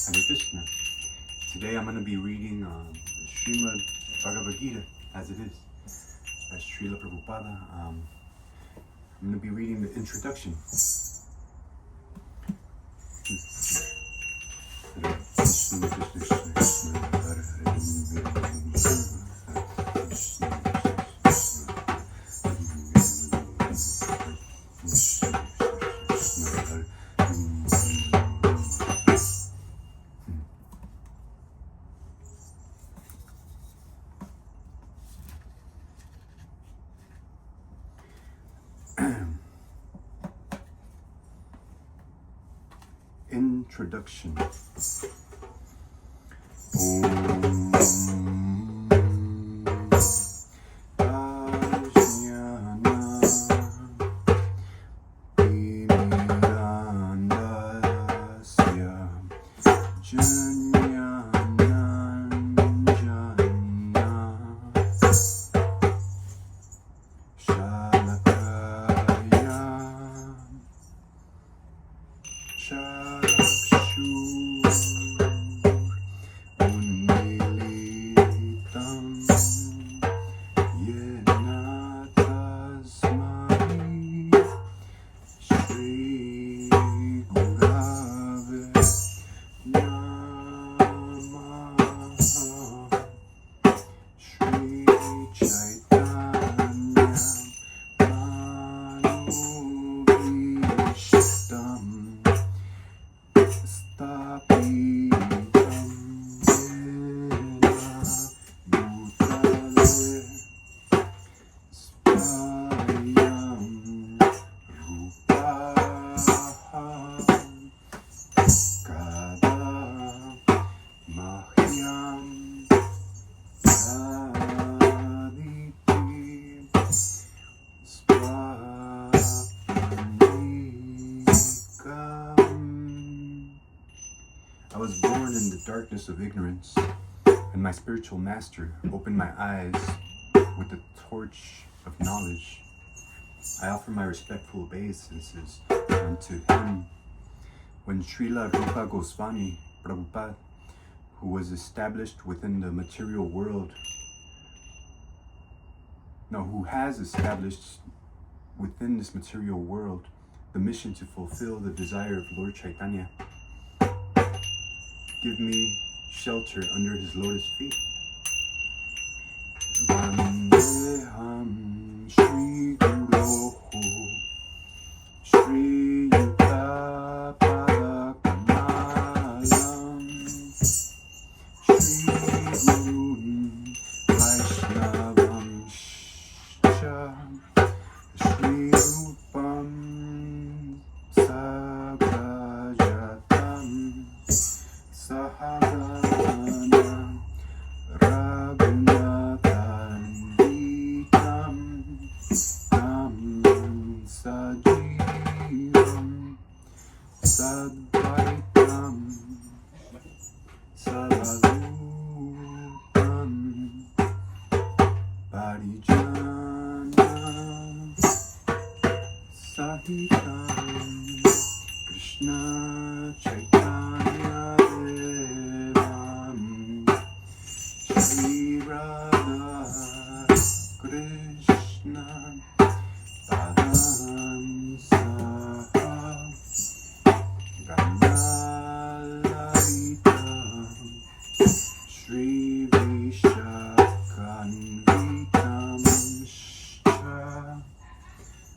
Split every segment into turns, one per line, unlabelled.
Hare Krishna. Today I'm going to be reading Srimad Bhagavad-gita as it is, as Srila Prabhupada. I'm going to be reading the introduction. Hare Krishna, Krishna Krishna, Krishna Hare Hare, Introduction. I was born in the darkness of ignorance, and my spiritual master opened my eyes with the torch of knowledge. I offer my respectful obeisances unto him. When Srila Rupa Goswami Prabhupada, who was established within the material world, who has established within this material world the mission to fulfill the desire of Lord Chaitanya, give me shelter under his lotus feet. Vandeham Shri Guroho Shri Yuta Padakamalam Shri Gurun Vaishnavam Sha Shri Rupam Sagrajatam Sahagana Raghunathanditam Tam Sajivam Sadvaitam Saladupam Parijana Sahitam Krishna Chaitanya Devam Shri Radha Krishna Padam Saha Brahmalaritam Shri Vishakanvitam Sha.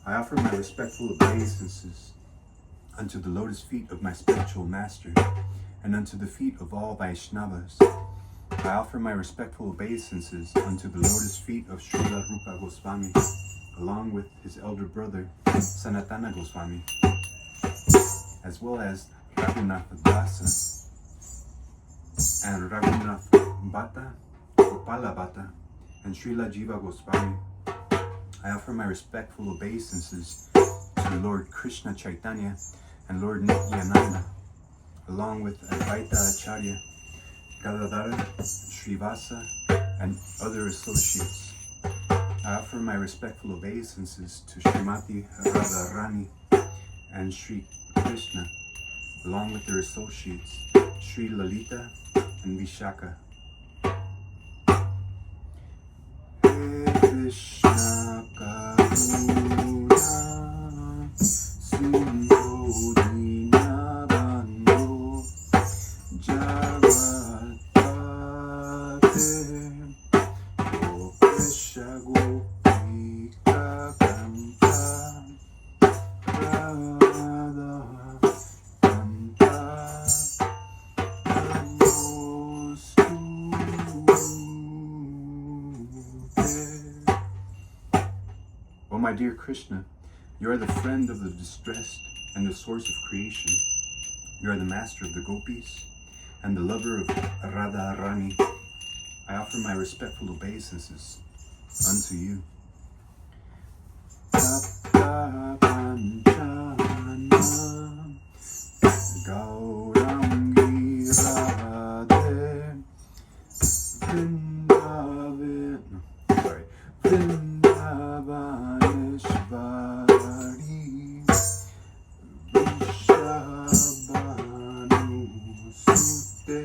I offer my respectful obeisances unto the lotus feet of my spiritual master, and unto the feet of all Vaishnavas. I offer my respectful obeisances unto the lotus feet of Srila Rupa Goswami, along with his elder brother, Sanatana Goswami, as well as Raghunath Dasa and Raghunath Bhatta, Gopala Bhatta, and Srila Jiva Goswami. I offer my respectful obeisances to Lord Krishna Chaitanya and Lord Nityananda, along with Advaita Acharya, Gadadhara, Srivasa, and other associates. I offer my respectful obeisances to Srimati Radharani and Sri Krishna, along with their associates. Sri Lalita, and Vishaka. Hey Krishna Karuna Sindhu Dinabandhu Jagapate Gopesha Gopika Kanta Radha Kanta Oh my dear Krishna, you are the friend of the distressed and the source of creation. You are the master of the gopis and the lover of Radha Rani. I offer my respectful obeisances unto you. Tapta Panchana Gaurangi Radhe Vrindavaneshvari Vishabhanu Sute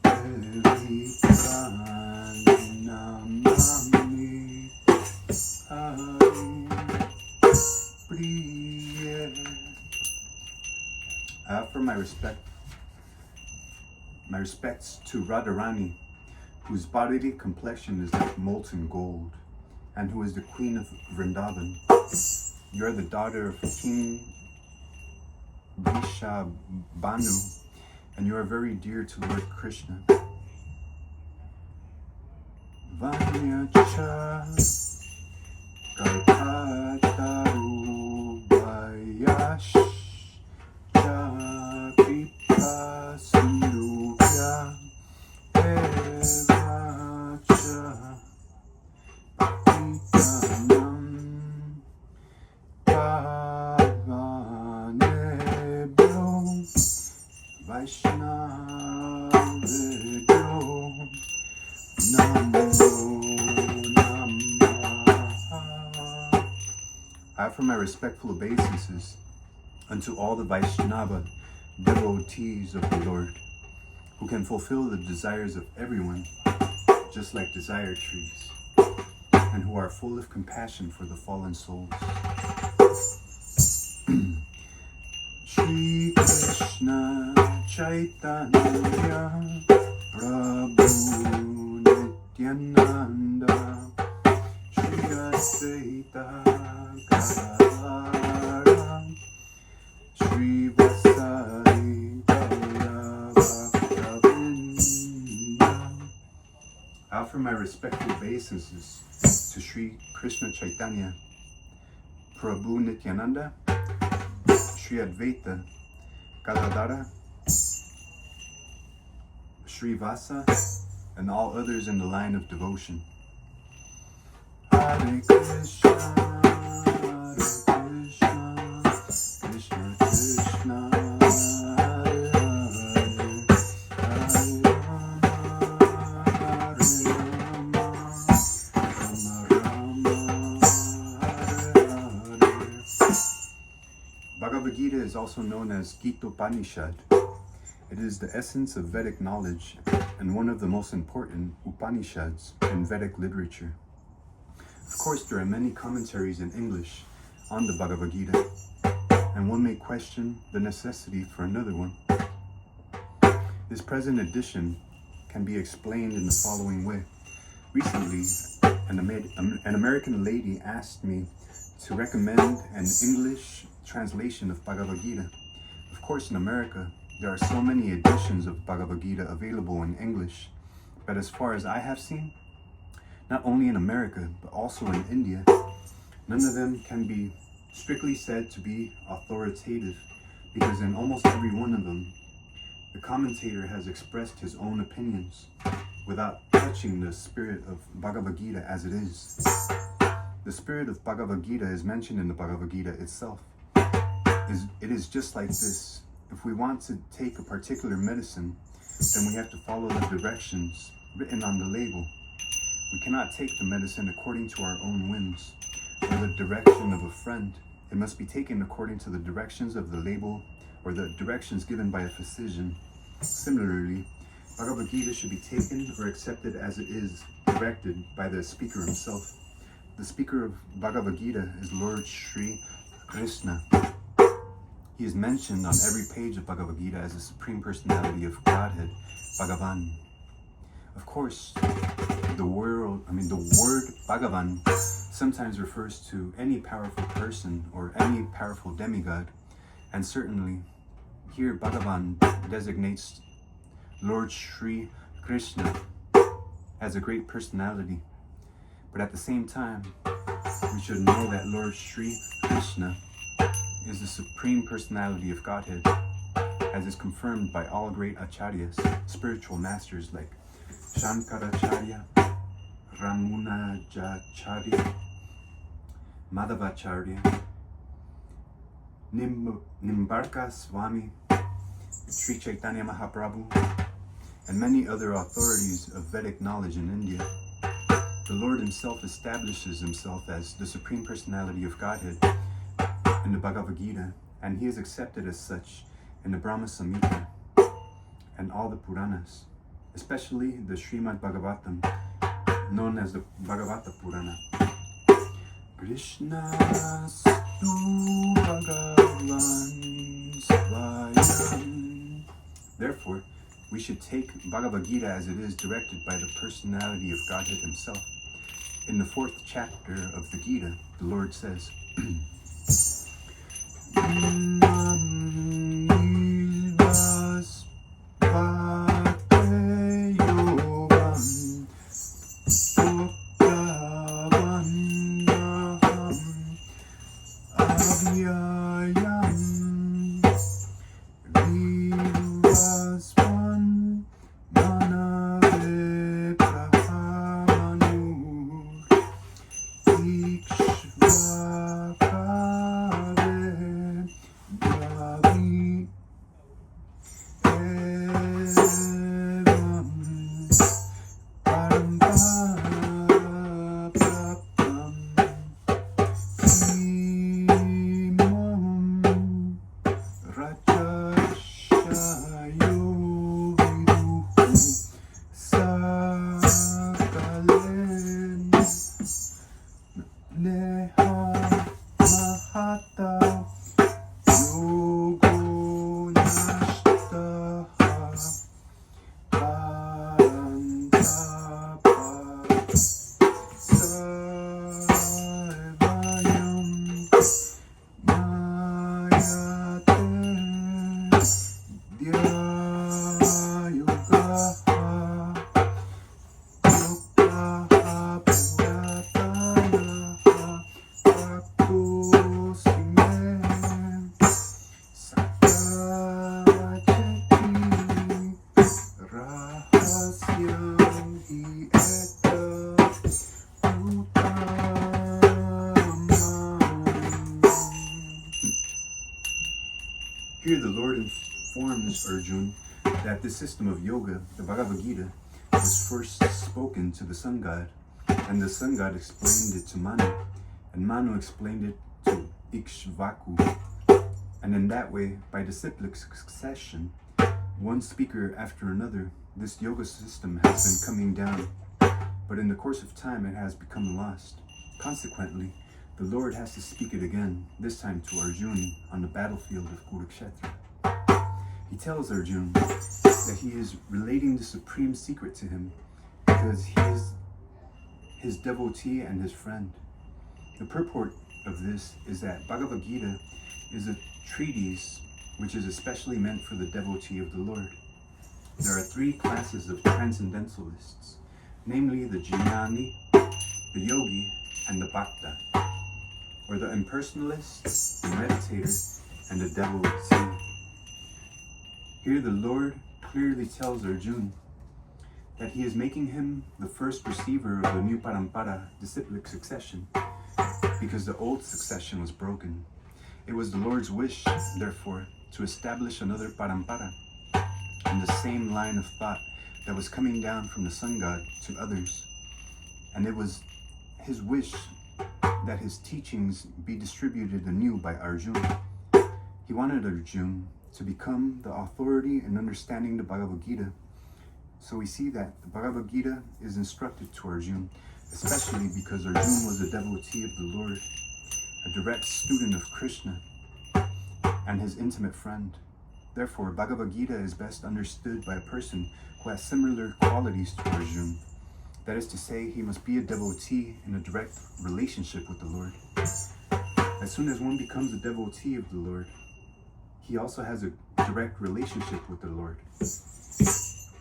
Evikanamami Hari Priya. I offer my respects to Radharani, whose bodily complexion is like molten gold, and who is the queen of Vrindavan. You are the daughter of King Vishabhanu, and you are very dear to Lord Krishna. Vanyacha Kalpataru Vayash Kripa Sindhuvya Evacha Bhaktitanam Pavanebhyo Vaishnavebhyo Namo Namaha. I offer my respectful obeisances unto all the Vaishnava devotees of the Lord, who can fulfill the desires of everyone, just like desire trees, and who are full of compassion for the fallen souls. Shri Krishna Chaitanya Prabhu Nityananda Shri Advaita Gadadhara Shri Vasari Gaura Bhakta-vrinda. I offer my respectful obeisances to Shri Krishna Chaitanya, Prabhu Nityananda, Shri Advaita Gadadhara, Shri Vasa, and all others in the line of devotion. Hare Krishna, Hare Krishna, Krishna Krishna, Hare Hare, Hare Rama, Hare Rama, Rama Rama, Hare Hare. Bhagavad Gita is also known as Gita Upanishad. It is the essence of Vedic knowledge and one of the most important Upanishads in Vedic literature. Of course, there are many commentaries in English on the Bhagavad Gita, and one may question the necessity for another one. This present edition can be explained in the following way. Recently, an American lady asked me to recommend an English translation of Bhagavad Gita. Of course, in America, there are so many editions of Bhagavad Gita available in English, but as far as I have seen, not only in America, but also in India, none of them can be strictly said to be authoritative, because in almost every one of them, the commentator has expressed his own opinions without touching the spirit of Bhagavad Gita as it is. The spirit of Bhagavad Gita is mentioned in the Bhagavad Gita itself. It is just like this. If we want to take a particular medicine, then we have to follow the directions written on the label. We cannot take the medicine according to our own whims or the direction of a friend. It must be taken according to the directions of the label or the directions given by a physician. Similarly, Bhagavad-gita should be taken or accepted as it is, directed by the speaker himself. The speaker of Bhagavad-gita is Lord Sri Krishna. He is mentioned on every page of Bhagavad-gita as the Supreme Personality of Godhead, Bhagavan. Of course, the word Bhagavan sometimes refers to any powerful person or any powerful demigod, and certainly here Bhagavan designates Lord Sri Krishna as a great personality. But at the same time, we should know that Lord Sri Krishna is the Supreme Personality of Godhead, as is confirmed by all great acharyas, spiritual masters like Shankaracharya, Ramanujacharya, Madhavacharya, Nimbarka Swami, Sri Chaitanya Mahaprabhu, and many other authorities of Vedic knowledge in India. The Lord himself establishes himself as the Supreme Personality of Godhead in the Bhagavad Gita, and he is accepted as such in the Brahma Samhita and all the Puranas, especially the Srimad Bhagavatam, known as the Bhagavata Purana. Krishna Stu Bhagavan Svayam. Therefore, we should take Bhagavad Gita as it is, directed by the personality of Godhead himself. In the 4th chapter of the Gita, the Lord says, Here the Lord informs Arjuna that the system of yoga, the Bhagavad Gita, was first spoken to the sun god, and the sun god explained it to Manu, and Manu explained it to Ikshvaku. And in that way, by disciplic succession, one speaker after another, this yoga system has been coming down, but in the course of time it has become lost. Consequently, the Lord has to speak it again, this time to Arjuna on the battlefield of Kurukshetra. He tells Arjuna that he is relating the supreme secret to him because he is his devotee and his friend. The purport of this is that Bhagavad Gita is a treatise which is especially meant for the devotee of the Lord. There are 3 classes of transcendentalists, namely the Jnani, the Yogi, and the Bhakta, or the impersonalist, the meditator, and the devotee. Here the Lord clearly tells Arjuna that he is making him the first receiver of the new parampara, disciplic succession, because the old succession was broken. It was the Lord's wish, therefore, to establish another parampara in the same line of thought that was coming down from the sun god to others. And it was his wish that his teachings be distributed anew by Arjuna. He wanted Arjuna to become the authority in understanding the Bhagavad-gita. So we see that the Bhagavad-gita is instructed to Arjuna, especially because Arjuna was a devotee of the Lord, a direct student of Krishna, and his intimate friend. Therefore, Bhagavad-gita is best understood by a person who has similar qualities to Arjuna. That is to say, he must be a devotee in a direct relationship with the Lord. As soon as one becomes a devotee of the Lord, he also has a direct relationship with the Lord.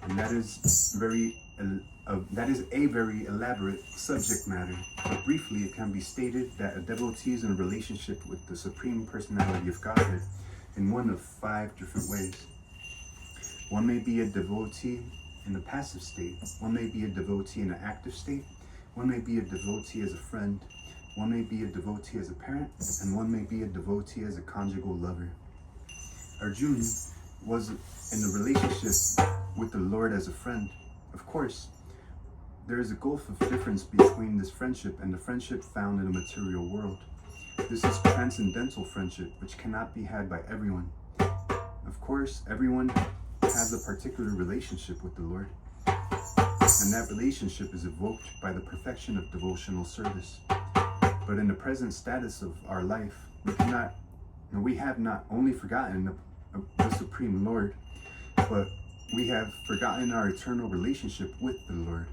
And that is a very elaborate subject matter. But briefly, it can be stated that a devotee is in a relationship with the Supreme Personality of Godhead in one of 5 different ways. One may be a devotee in a passive state. One may be a devotee in an active state. One may be a devotee as a friend. One may be a devotee as a parent. And one may be a devotee as a conjugal lover. Arjuna was in a relationship with the Lord as a friend. Of course, there is a gulf of difference between this friendship and the friendship found in the material world. This is transcendental friendship, which cannot be had by everyone. Of course, everyone has a particular relationship with the Lord, and that relationship is evoked by the perfection of devotional service. But in the present status of our life, we have not only forgotten the Supreme Lord, but we have forgotten our eternal relationship with the Lord.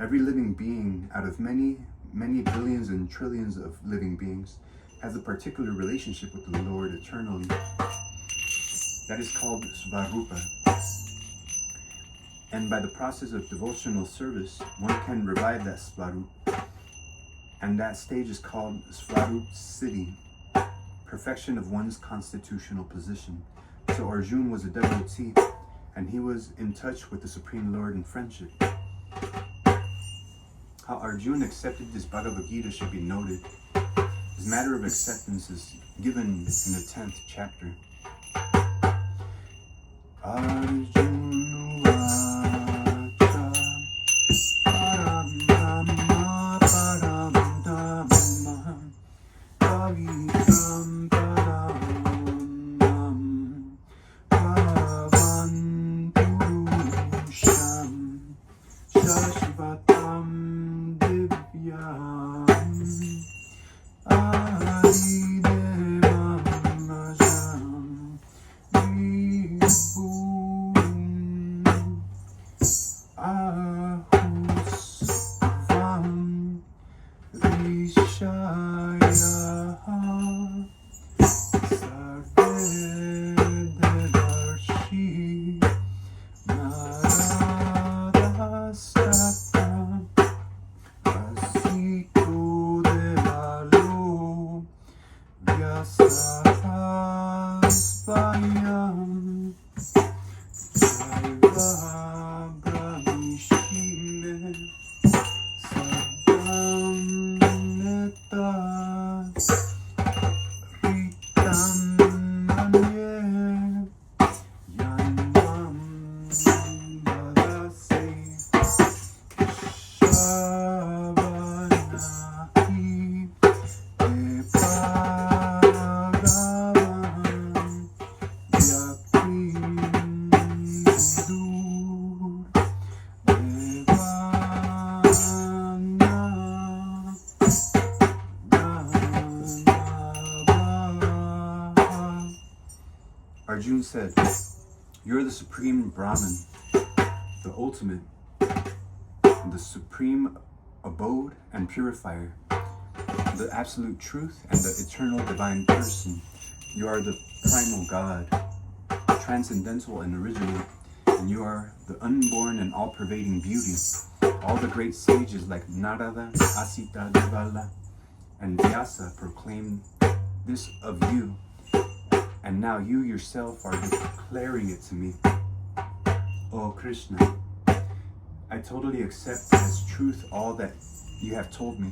Every living being out of many billions and trillions of living beings has a particular relationship with the Lord eternally. That is called Svarupa. And by the process of devotional service, one can revive that Svarup. And that stage is called Svarup Siddhi, perfection of one's constitutional position. So Arjuna was a devotee, and he was in touch with the Supreme Lord in friendship. How Arjuna accepted this Bhagavad-gita should be noted. His matter of acceptance is given in the 10th chapter. Arjuna vacha param dhamma param dhamma pavitam paramam pavan purusham shashvatam Arjuna said, "You're the supreme Brahman, the ultimate, the supreme abode and purifier, the absolute truth and the eternal divine person. You are the primal God, transcendental and original, and you are the unborn and all-pervading beauty. All the great sages like Narada, Asita, Devala, and Vyasa proclaimed this of you, and now you yourself are declaring it to me. Oh Krishna, I totally accept as truth all that you have told me.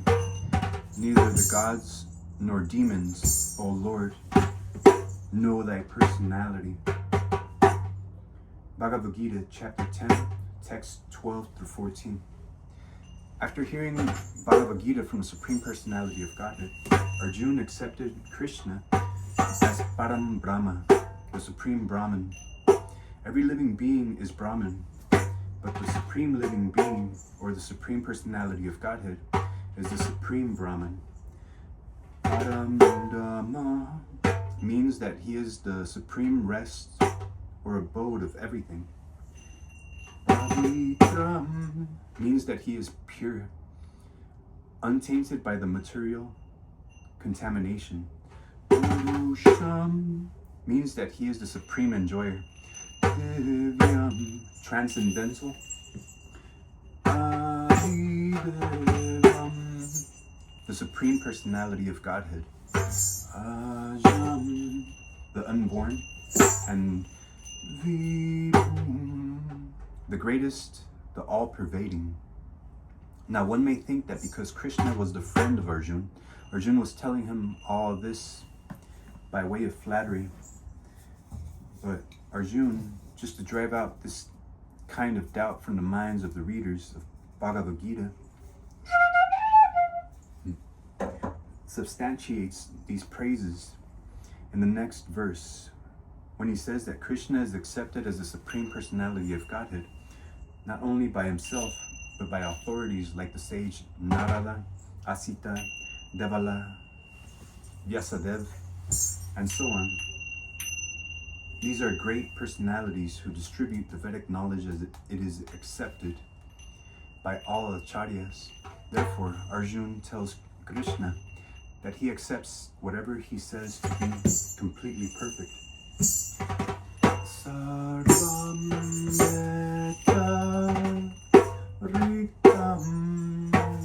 Neither the gods nor demons, O Lord, know thy personality." Bhagavad Gita, chapter 10, text 12 through 14. After hearing Bhagavad Gita from the Supreme Personality of Godhead, Arjuna accepted Krishna as Param Brahma, the Supreme Brahman. Every living being is Brahman, but the Supreme Living Being, or the Supreme Personality of Godhead, is the Supreme Brahman. Paramdhamma means that he is the supreme rest or abode of everything. Pavitram means that he is pure, untainted by the material contamination. Purusham means that he is the supreme enjoyer. Divyam, transcendental. Adidevam, the Supreme Personality of Godhead. Ajam, the unborn. And Vibhum, the greatest, the all-pervading. Now one may think that because Krishna was the friend of Arjuna, Arjuna was telling him all this by way of flattery. But Arjuna, just to drive out this kind of doubt from the minds of the readers of Bhagavad-gita, substantiates these praises in the next verse when he says that Krishna is accepted as the Supreme Personality of Godhead, not only by himself, but by authorities like the sage Narada, Asita, Devala, Vyasadev, and so on. These are great personalities who distribute the Vedic knowledge as it is accepted by all acharyas. Therefore, Arjuna tells Krishna that he accepts whatever he says to be completely perfect. Sarvam metta ritam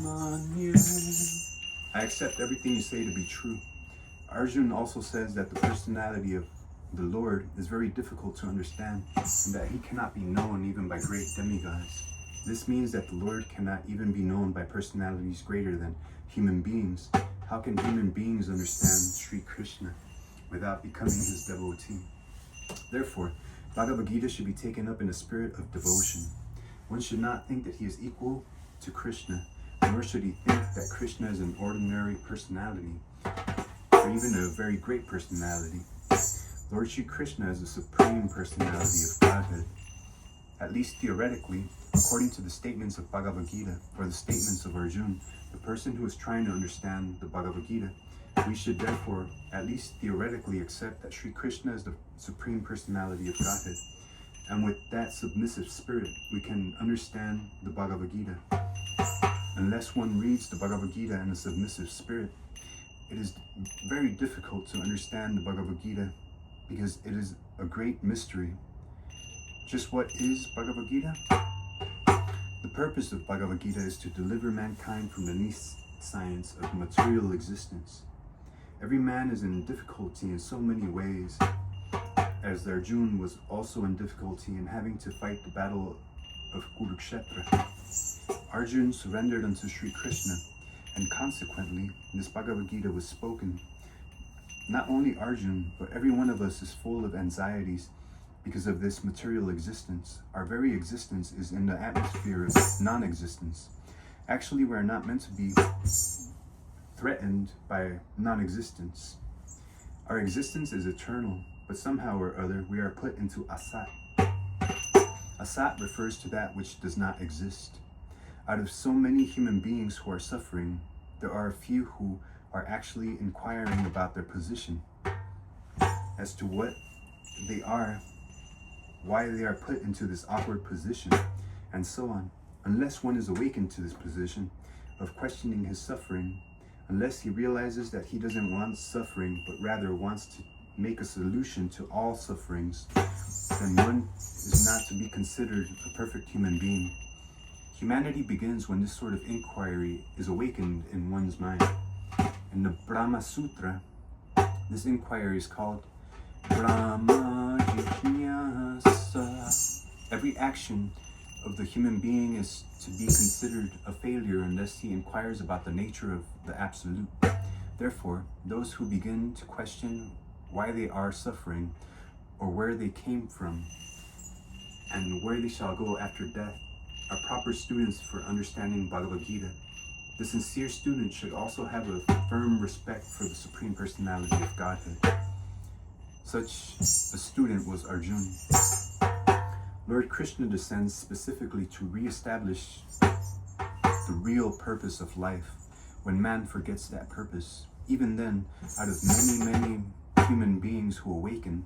manye. I accept everything you say to be true. Arjuna also says that the personality of the Lord is very difficult to understand, and that he cannot be known even by great demigods. This means that the Lord cannot even be known by personalities greater than human beings. How can human beings understand Sri Krishna without becoming his devotee? Therefore, Bhagavad Gita should be taken up in a spirit of devotion. One should not think that he is equal to Krishna, nor should he think that Krishna is an ordinary personality, or even a very great personality. Lord Shri Krishna is the Supreme Personality of Godhead. At least theoretically, according to the statements of Bhagavad Gita, or the statements of Arjuna, the person who is trying to understand the Bhagavad Gita, we should therefore, at least theoretically, accept that Shri Krishna is the Supreme Personality of Godhead. And with that submissive spirit, we can understand the Bhagavad Gita. Unless one reads the Bhagavad Gita in a submissive spirit, it is very difficult to understand the Bhagavad Gita, because it is a great mystery. Just what is Bhagavad Gita? The purpose of Bhagavad Gita is to deliver mankind from the nice science of material existence. Every man is in difficulty in so many ways, as Arjuna was also in difficulty in having to fight the battle of Kurukshetra. Arjuna surrendered unto Sri Krishna, and consequently, this Bhagavad Gita was spoken. Not only Arjuna, but every one of us is full of anxieties because of this material existence. Our very existence is in the atmosphere of non-existence. Actually, we are not meant to be threatened by non-existence. Our existence is eternal, but somehow or other we are put into asat. Asat refers to that which does not exist. Out of so many human beings who are suffering, there are a few who are actually inquiring about their position, as to what they are, why they are put into this awkward position, and so on. Unless one is awakened to this position of questioning his suffering, unless he realizes that he doesn't want suffering, but rather wants to make a solution to all sufferings, then one is not to be considered a perfect human being. Humanity begins when this sort of inquiry is awakened in one's mind. In the Brahma Sutra, this inquiry is called Brahma Jignasa. Every action of the human being is to be considered a failure unless he inquires about the nature of the Absolute. Therefore, those who begin to question why they are suffering, or where they came from, and where they shall go after death, are proper students for understanding Bhagavad Gita. The sincere student should also have a firm respect for the Supreme Personality of Godhead. Such a student was Arjuna. Lord Krishna descends specifically to re-establish the real purpose of life when man forgets that purpose. Even then, out of many human beings who awaken,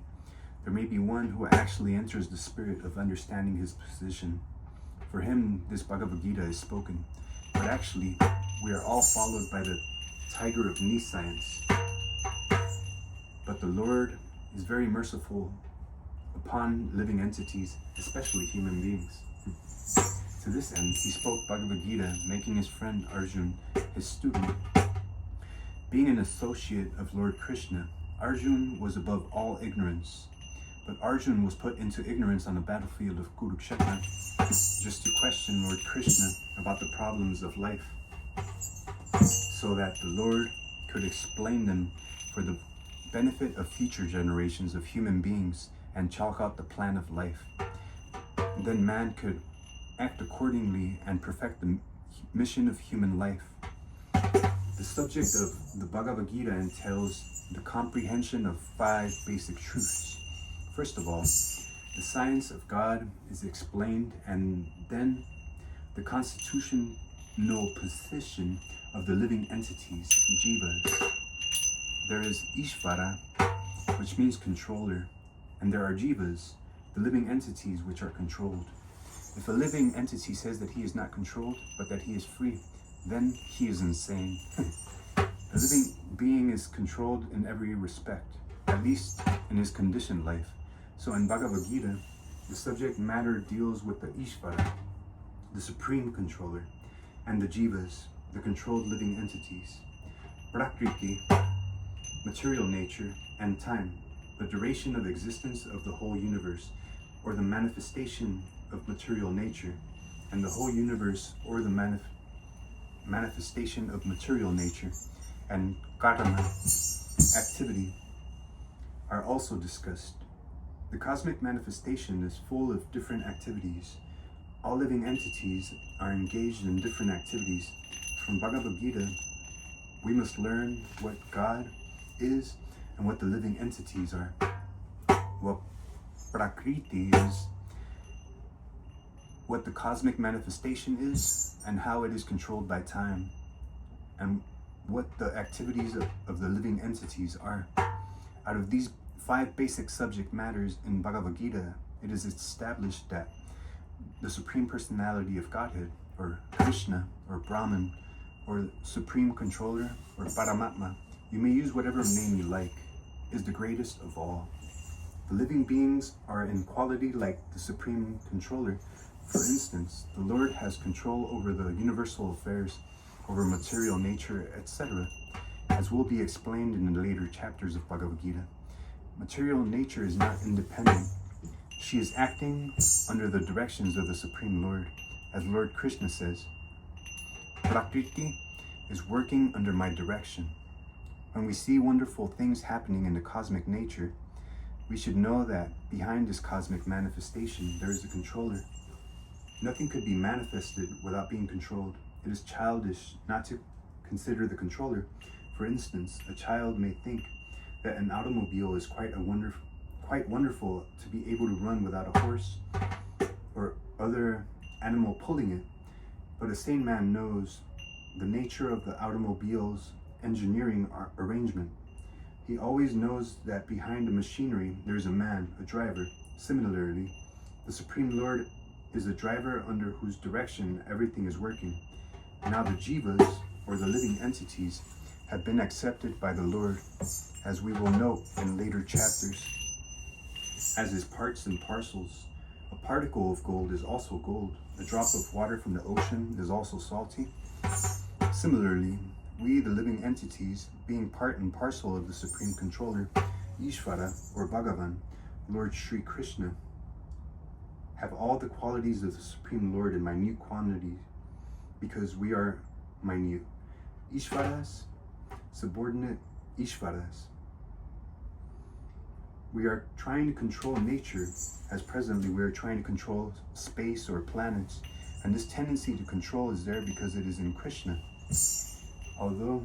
there may be one who actually enters the spirit of understanding his position. For him, this Bhagavad-gita is spoken. But actually, we are all followed by the tiger of nescience. But the Lord is very merciful upon living entities, especially human beings. To this end, he spoke Bhagavad-gita, making his friend Arjuna his student. Being an associate of Lord Krishna, Arjuna was above all ignorance. But Arjuna was put into ignorance on the battlefield of Kurukshetra just to question Lord Krishna about the problems of life, so that the Lord could explain them for the benefit of future generations of human beings and chalk out the plan of life. And then man could act accordingly and perfect the mission of human life. The subject of the Bhagavad-gita entails the comprehension of 5 basic truths. First of all, the science of God is explained, and then the constitutional position of the living entities, jivas. There is Ishvara, which means controller, and there are jivas, the living entities which are controlled. If a living entity says that he is not controlled, but that he is free, then he is insane. The living being is controlled in every respect, at least in his conditioned life. So in Bhagavad Gita, the subject matter deals with the Ishvara, the supreme controller, and the jivas, the controlled living entities. Prakriti, material nature, and time, the duration of existence of the whole universe, or the manifestation of material nature, and the whole universe, or the manifestation of material nature, and karma, activity, are also discussed. The cosmic manifestation is full of different activities. All living entities are engaged in different activities. From Bhagavad Gita, we must learn what God is and what the living entities are. What Prakriti is, what the cosmic manifestation is, and how it is controlled by time, and what the activities of the living entities are. Out of these 5 basic subject matters in Bhagavad Gita, it is established that the Supreme Personality of Godhead, or Krishna, or Brahman, or Supreme Controller, or Paramatma, you may use whatever name you like, is the greatest of all. The living beings are in quality like the Supreme Controller. For instance, the Lord has control over the universal affairs, over material nature, etc., as will be explained in the later chapters of Bhagavad Gita. Material nature is not independent. She is acting under the directions of the Supreme Lord, as Lord Krishna says, Prakriti is working under my direction. When we see wonderful things happening in the cosmic nature, we should know that behind this cosmic manifestation, there is a controller. Nothing could be manifested without being controlled. It is childish not to consider the controller. For instance, a child may think that an automobile is quite wonderful to be able to run without a horse or other animal pulling it. But a sane man knows the nature of the automobile's engineering arrangement. He always knows that behind the machinery there is a man, a driver. Similarly, the Supreme Lord is a driver under whose direction everything is working. Now the jivas, or the living entities, have been accepted by the Lord, as we will note in later chapters, as his parts and parcels. A particle of gold is also gold. A drop of water from the ocean is also salty. Similarly, we, the living entities, being part and parcel of the Supreme Controller, Ishvara, or Bhagavan, Lord Sri Krishna, have all the qualities of the Supreme Lord in minute quantity, because we are minute. Ishvaras, subordinate Ishvaras. We are trying to control nature, as presently we are trying to control space or planets, and this tendency to control is there because it is in Krishna. Although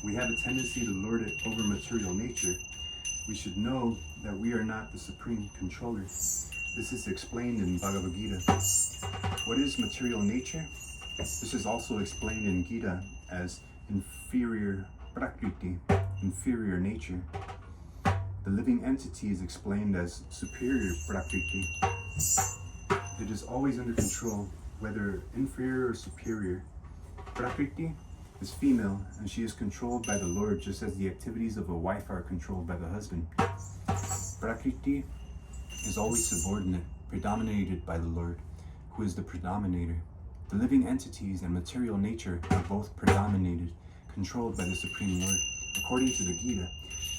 we have a tendency to lord it over material nature, we should know that we are not the supreme controller. This is explained in Bhagavad-gita. What is material nature? This is also explained in Gita as inferior prakriti, inferior nature. The living entity is explained as superior prakriti. It is always under control, whether inferior or superior. Prakriti is female, and she is controlled by the Lord, just as the activities of a wife are controlled by the husband. Prakriti is always subordinate, predominated by the Lord, who is the predominator. The living entities and material nature are both predominated, controlled by the Supreme Lord. According to the Gita,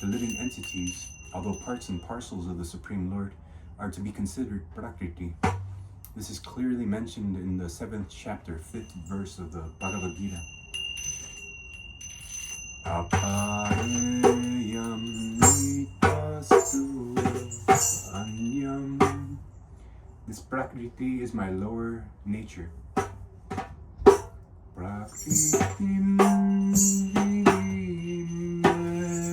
the living entities, although parts and parcels of the Supreme Lord, are to be considered Prakriti. This is clearly mentioned in the 7th chapter, 5th verse of the Bhagavad-gita. Apareyam nitastu anyam. This Prakriti is my lower nature. Prakritim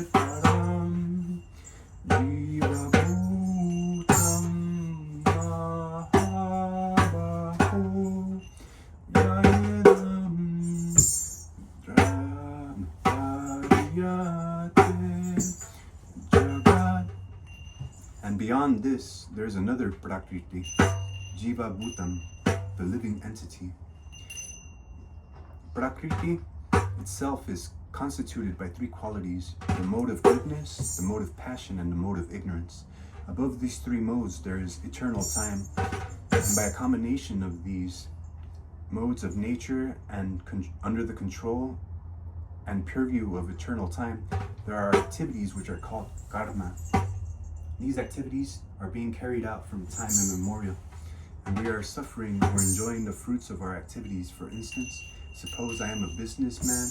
vivimetaram jivabhutam mahabaho yayedam dramharyate jagat. And beyond this, there is another Prakriti, Jiva Bhutam, the living entity. Prakriti itself is constituted by 3 qualities: the mode of goodness, the mode of passion, and the mode of ignorance. Above these 3 modes, there is eternal time, and by a combination of these modes of nature and under the control and purview of eternal time, there are activities which are called karma. These activities are being carried out from time immemorial, and we are suffering or enjoying the fruits of our activities. For instance, suppose I am a businessman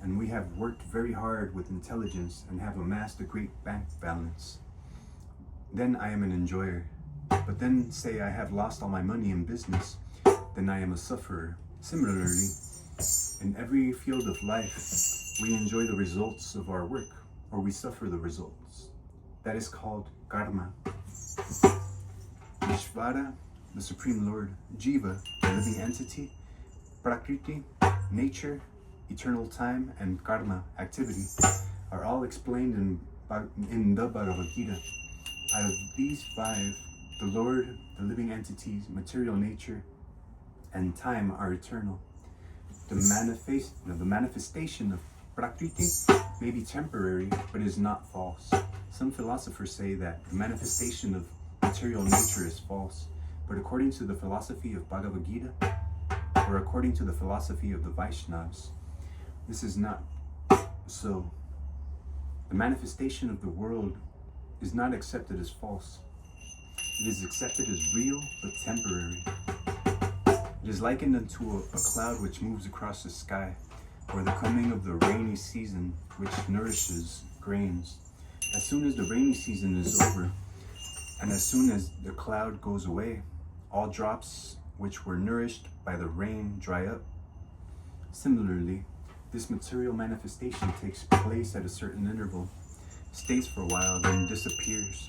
and we have worked very hard with intelligence and have amassed a great bank balance. Then I am an enjoyer. But then say I have lost all my money in business, then I am a sufferer. Similarly, in every field of life, we enjoy the results of our work, or we suffer the results. That is called karma. Ishvara, the Supreme Lord, Jiva, the living entity, Prakriti, nature, eternal time, and karma, activity, are all explained in the Bhagavad-gita. Out of these 5, the Lord, the living entities, material nature, and time are eternal. The manifestation of Prakriti may be temporary, but is not false. Some philosophers say that the manifestation of material nature is false, but according to the philosophy of Bhagavad-gita, or according to the philosophy of the Vaishnavas, this is not so. The manifestation of the world is not accepted as false. It is accepted as real, but temporary. It is likened unto a cloud which moves across the sky, or the coming of the rainy season, which nourishes grains. As soon as the rainy season is over, and as soon as the cloud goes away, all drops which were nourished by the rain dry up. Similarly, this material manifestation takes place at a certain interval, stays for a while, then disappears.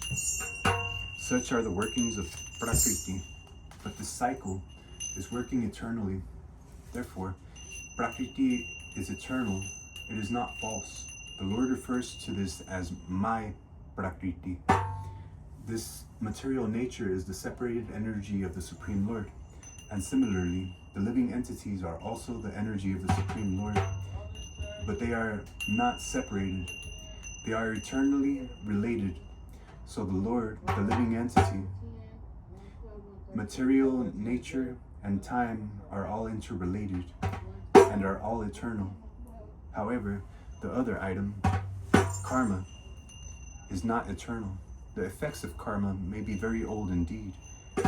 Such are the workings of Prakriti, but the cycle is working eternally. Therefore, Prakriti is eternal. It is not false. The Lord refers to this as my Prakriti. This material nature is the separated energy of the Supreme Lord. And similarly, the living entities are also the energy of the Supreme Lord. But they are not separated. They are eternally related. So the Lord, the living entity, material nature, and time are all interrelated and are all eternal. However, the other item, karma, is not eternal. The effects of karma may be very old indeed.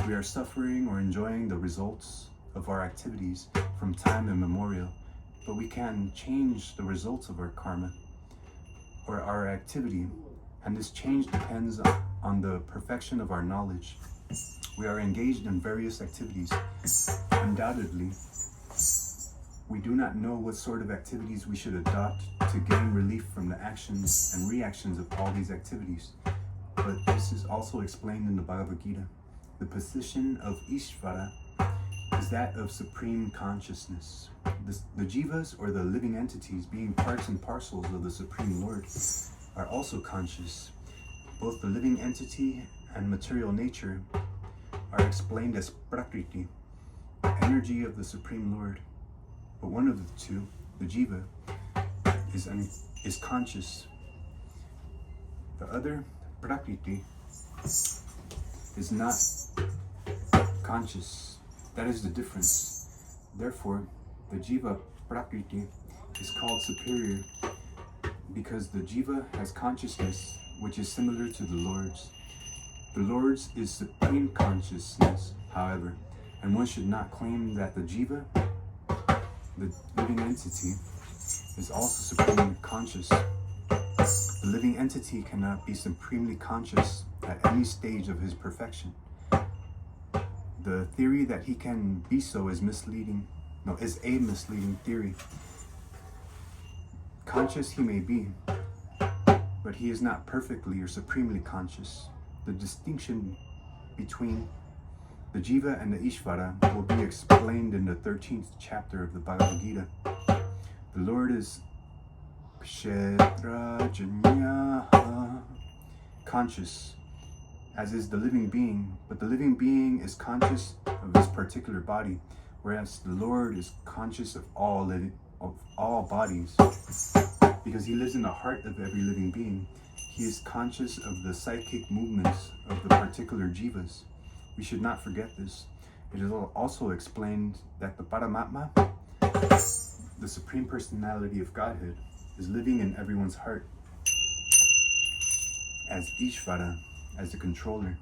We are suffering or enjoying the results of our activities from time immemorial, but we can change the results of our karma or our activity, and this change depends on the perfection of our knowledge. We are engaged in various activities. Undoubtedly, we do not know what sort of activities we should adopt to gain relief from the actions and reactions of all these activities. But this is also explained in the Bhagavad-gita. The position of Ishvara is that of supreme consciousness. The jivas, or the living entities, being parts and parcels of the Supreme Lord, are also conscious. Both the living entity and material nature are explained as Prakriti, the energy of the Supreme Lord. But one of the two, the jiva, is conscious. The other, Prakriti, is not conscious. That is the difference. Therefore, the jiva Prakriti is called superior because the jiva has consciousness which is similar to the Lord's. The Lord's is supreme consciousness, however, and one should not claim that the jiva, the living entity, is also supremely conscious. The living entity cannot be supremely conscious at any stage of his perfection. The theory that he can be so is misleading. No, is a misleading theory. Conscious he may be, but he is not perfectly or supremely conscious. The distinction between the jiva and the Ishvara will be explained in the 13th chapter of the Bhagavad-gita. The Lord is Kshetrajanya, conscious, as is the living being, but the living being is conscious of his particular body, whereas the Lord is conscious of all bodies. Because he lives in the heart of every living being, he is conscious of the psychic movements of the particular jivas. We should not forget this. It is also explained that the Paramatma, the Supreme Personality of Godhead, is living in everyone's heart as Ishvara, as the controller,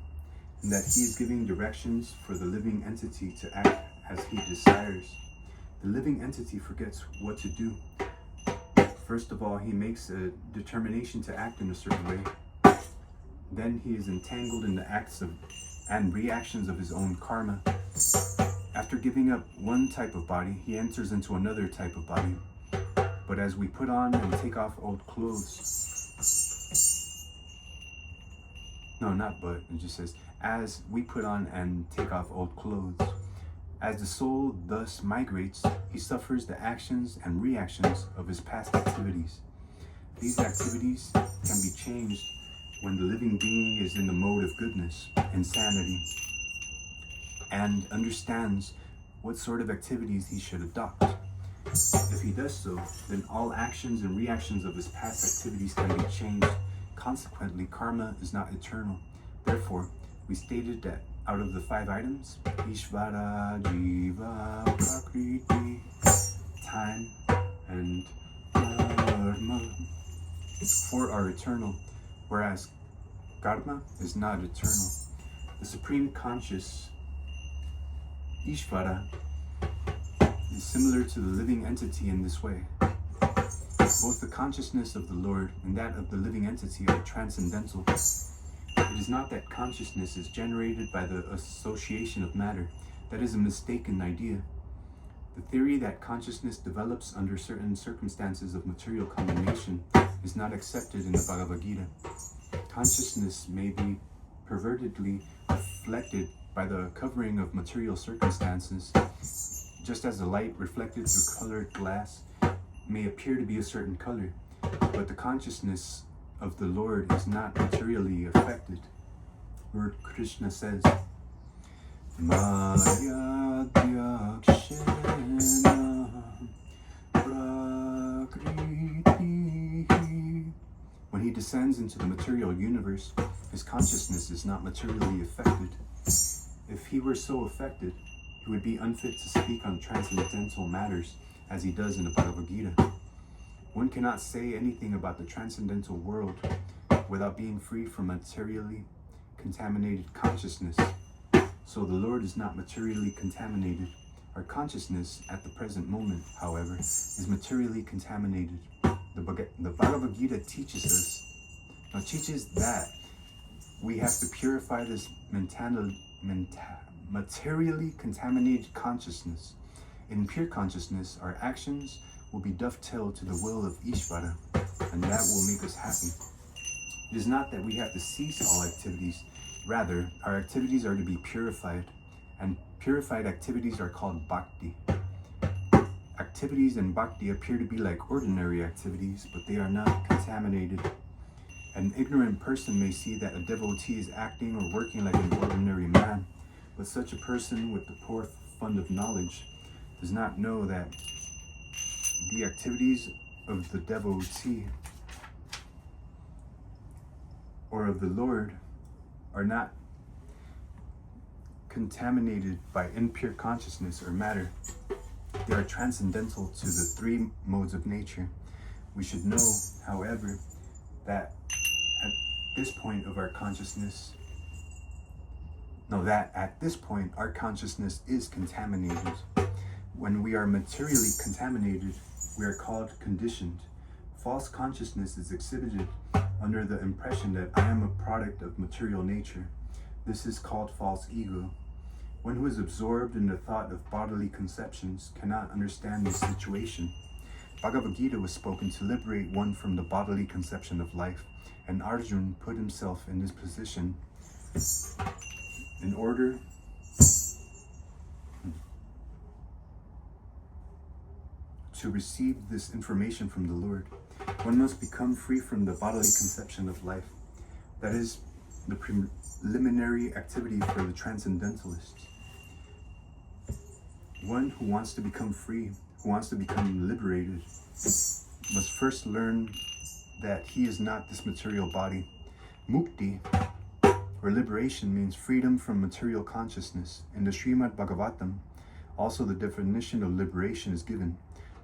and that he is giving directions for the living entity to act as he desires. The living entity forgets what to do. First of all, he makes a determination to act in a certain way. Then he is entangled in the acts and reactions of his own karma. After giving up one type of body, he enters into another type of body. But as we put on and take off old clothes, no, not but, it just says, as we put on and take off old clothes. As the soul thus migrates, he suffers the actions and reactions of his past activities. These activities can be changed when the living being is in the mode of goodness, insanity, and understands what sort of activities he should adopt. If he does so, then all actions and reactions of his past activities can be changed. Consequently, karma is not eternal. Therefore, we stated that out of the 5 items, Ishvara, Jiva, Prakriti, time, and Dharma, 4 are eternal, whereas Karma is not eternal. The Supreme Conscious, Ishvara, is similar to the living entity in this way. Both the consciousness of the Lord and that of the living entity are transcendental. It is not that consciousness is generated by the association of matter. That is a mistaken idea. The theory that consciousness develops under certain circumstances of material combination is not accepted in the Bhagavad-gita. Consciousness may be pervertedly reflected by the covering of material circumstances, just as the light reflected through colored glass may appear to be a certain color, but the consciousness of the Lord is not materially affected. Lord Krishna says, Maya Dyakshena Prakriti. When he descends into the material universe, his consciousness is not materially affected. If he were so affected, he would be unfit to speak on transcendental matters, as he does in the Bhagavad-gita. One cannot say anything about the transcendental world without being free from materially contaminated consciousness. So the Lord is not materially contaminated. Our consciousness at the present moment, however, is materially contaminated. The Bhagavad-gita teaches that we have to purify this materially contaminated consciousness. In pure consciousness, our actions, will be dovetailed to the will of Ishvara, and that will make us happy. It is not that we have to cease all activities. Rather, our activities are to be purified, and purified activities are called Bhakti. Activities in Bhakti appear to be like ordinary activities, but they are not contaminated. An ignorant person may see that a devotee is acting or working like an ordinary man, but such a person with the poor fund of knowledge does not know that the activities of the devotee or of the Lord are not contaminated by impure consciousness or matter. They are transcendental to the three modes of nature. We should know, however, that at this point our consciousness is contaminated. When we are materially contaminated, we are called conditioned. False consciousness is exhibited under the impression that I am a product of material nature. This is called false ego. One who is absorbed in the thought of bodily conceptions cannot understand this situation. Bhagavad-gita was spoken to liberate one from the bodily conception of life, and Arjuna put himself in this position in order to receive this information from the Lord. One must become free from the bodily conception of life. That is the preliminary activity for the transcendentalists. One who wants to become free, who wants to become liberated, must first learn that he is not this material body. Mukti, or liberation, means freedom from material consciousness. In the Srimad Bhagavatam, also the definition of liberation is given.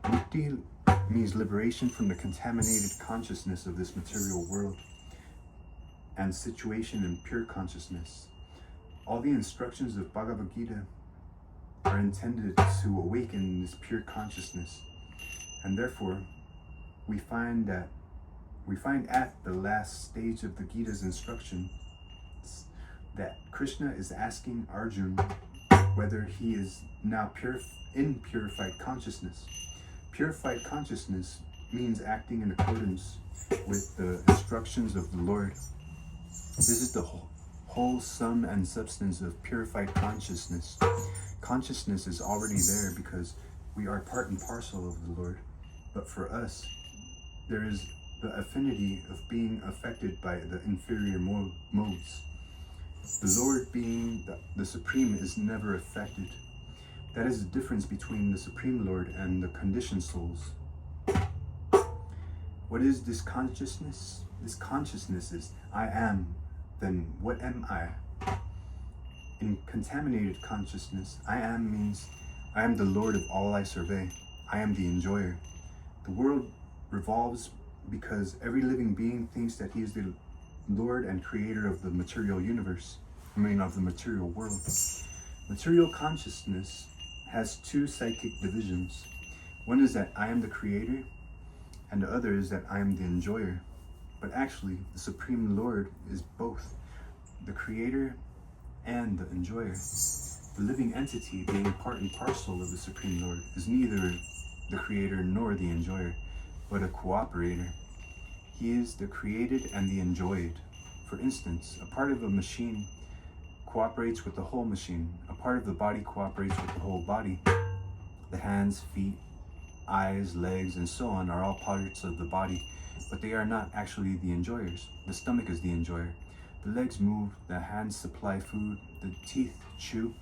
Mukti means liberation from the contaminated consciousness of this material world and situation in pure consciousness. All the instructions of Bhagavad-gita are intended to awaken this pure consciousness, and therefore we find at the last stage of the Gita's instruction that Krishna is asking Arjuna whether he is now in purified consciousness. Purified consciousness means acting in accordance with the instructions of the Lord. This is the whole sum and substance of purified consciousness. Consciousness is already there because we are part and parcel of the Lord. But for us, there is the affinity of being affected by the inferior modes. The Lord, being the Supreme, is never affected. That is the difference between the Supreme Lord and the conditioned souls. What is this consciousness? This consciousness is I am. Then what am I? In contaminated consciousness, I am means I am the Lord of all I survey. I am the enjoyer. The world revolves because every living being thinks that he is the Lord and creator of the material universe, of the material world. Material consciousness has two psychic divisions. One is that I am the creator, and the other is that I am the enjoyer. But actually, the Supreme Lord is both the creator and the enjoyer. The living entity, being part and parcel of the Supreme Lord, is neither the creator nor the enjoyer, but a cooperator. He is the created and the enjoyed. For instance, a part of a machine cooperates with the whole machine. A part of the body cooperates with the whole body. The hands, feet, eyes, legs, and so on are all parts of the body, but they are not actually the enjoyers. The stomach is the enjoyer. The legs move, the hands supply food, the teeth chew,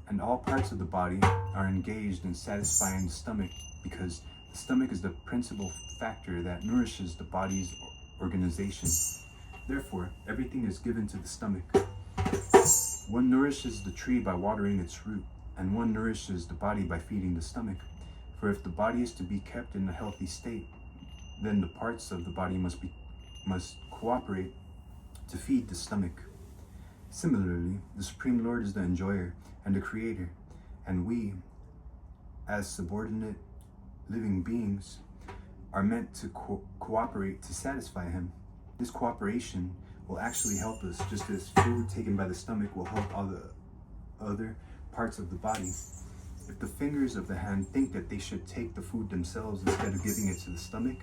and all parts of the body are engaged in satisfying the stomach because the stomach is the principal factor that nourishes the body's organization. Therefore, everything is given to the stomach. One nourishes the tree by watering its root, and one nourishes the body by feeding the stomach. For if the body is to be kept in a healthy state, then the parts of the body must cooperate to feed the stomach. Similarly, the Supreme Lord is the enjoyer and the creator, and we, as subordinate living beings, are meant to cooperate to satisfy him. This cooperation will actually help us, just as food taken by the stomach will help all the other parts of the body. If the fingers of the hand think that they should take the food themselves instead of giving it to the stomach,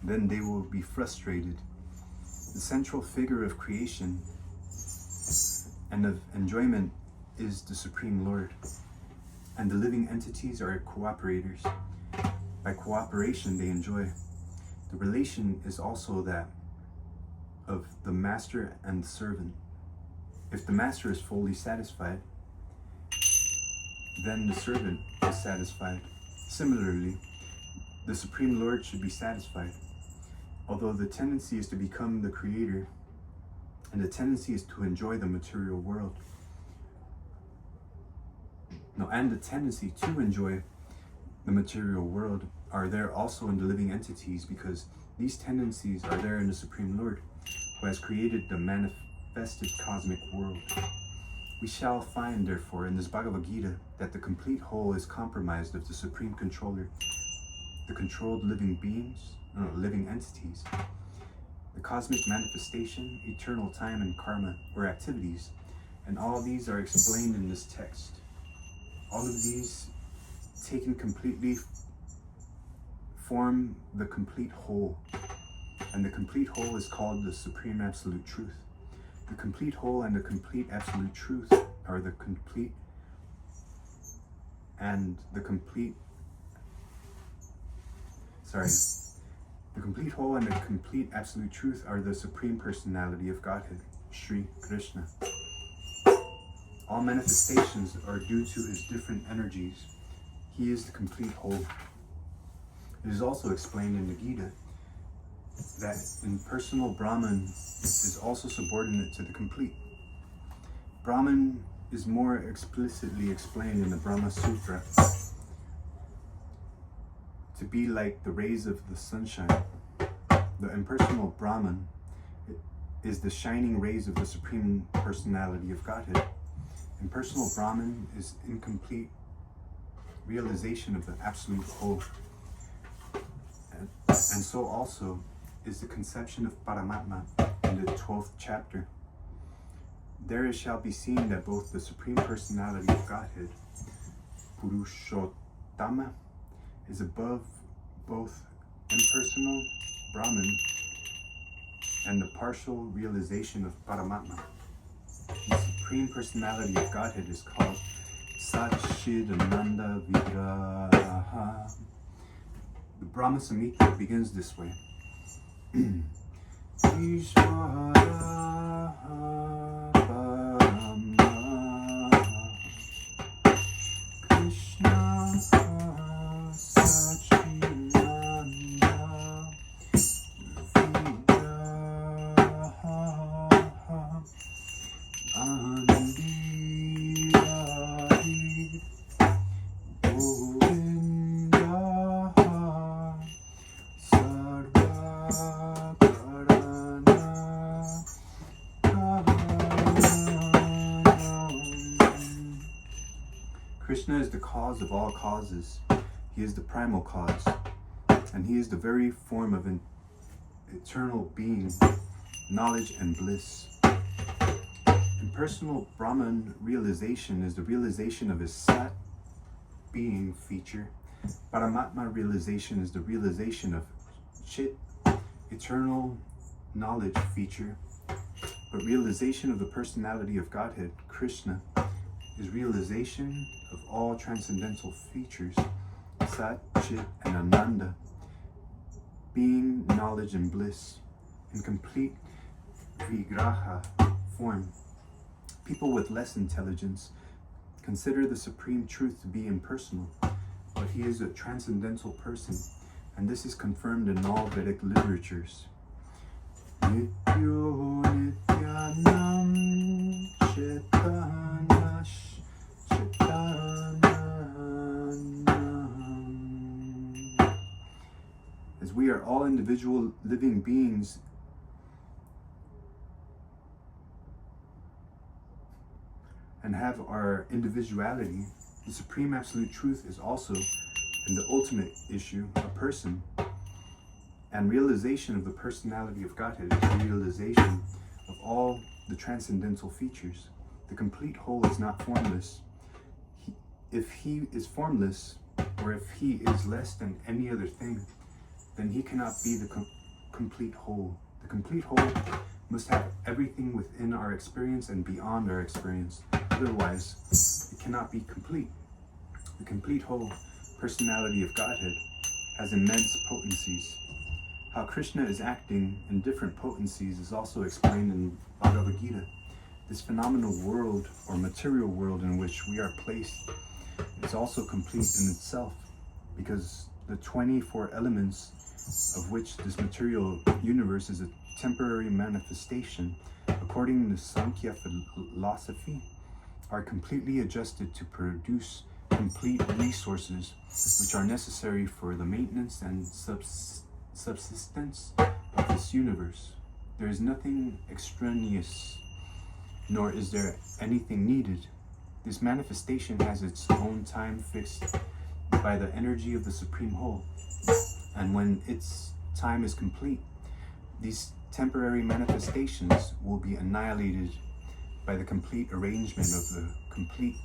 then they will be frustrated. The central figure of creation and of enjoyment is the Supreme Lord, and the living entities are cooperators. By cooperation, they enjoy. The relation is also that of the master and the servant. If the master is fully satisfied, then the servant is satisfied. Similarly, the Supreme Lord should be satisfied. Although the tendency is to become the creator, and the tendency is to enjoy the material world. And the tendency to enjoy the material world are there also in the living entities, because these tendencies are there in the Supreme Lord, who has created the manifested cosmic world. We shall find, therefore, in this Bhagavad-gita that the complete whole is comprised of the Supreme Controller, the controlled living living entities, the cosmic manifestation, eternal time, and karma, or activities, and all these are explained in this text. All of these, taken completely, form the complete whole, and the complete whole is called the Supreme Absolute Truth. The complete whole and the complete absolute truth are the complete The complete whole and the complete absolute truth are the Supreme Personality of Godhead, Sri Krishna. All manifestations are due to his different energies. He is the complete whole. It is also explained in the Gita that impersonal Brahman is also subordinate to the complete. Brahman is more explicitly explained in the Brahma Sutra to be like the rays of the sunshine. The impersonal Brahman is the shining rays of the Supreme Personality of Godhead. Impersonal Brahman is incomplete realization of the absolute whole. And so also is the conception of Paramatma in the 12th chapter. There it shall be seen that both the Supreme Personality of Godhead, Purushottama, is above both impersonal Brahman and the partial realization of Paramatma. The Supreme Personality of Godhead is called Satchidananda Vigraha. The Brahma Samhita begins this way. Ishvara Parama Krishna Satchidananda Vigraha Andiradi Govinda Krishna is the cause of all causes. He is the primal cause, and he is the very form of an eternal being, knowledge and bliss. Impersonal Brahman realization is the realization of his Sat being feature. Paramatma realization is the realization of Chit, eternal knowledge feature. But realization of the personality of Godhead, Krishna, is realization of all transcendental features, Sat, Chit, and Ananda, being, knowledge, and bliss, in complete Vigraha form. People with less intelligence consider the Supreme Truth to be impersonal, but he is a transcendental person, and this is confirmed in all Vedic literatures. Nityo Nityanam Chaitanash Chaitananam. As we are all individual living beings, and have our individuality, the Supreme Absolute Truth is also, in the ultimate issue, a person. And realization of the personality of Godhead is the realization of all the transcendental features. The complete whole is not formless. If he is formless, or if he is less than any other thing, then he cannot be the complete whole. The complete whole must have everything within our experience and beyond our experience. Otherwise, it cannot be complete. The complete whole personality of Godhead has immense potencies. How Krishna is acting in different potencies is also explained in Bhagavad-gita. This phenomenal world or material world in which we are placed is also complete in itself, because the 24 elements of which this material universe is a temporary manifestation, according to Sankhya philosophy, are completely adjusted to produce complete resources which are necessary for the maintenance and subsistence of this universe. There is nothing extraneous, nor is there anything needed. This manifestation has its own time fixed by the energy of the Supreme Whole, and when its time is complete, these temporary manifestations will be annihilated by the complete arrangement of the complete.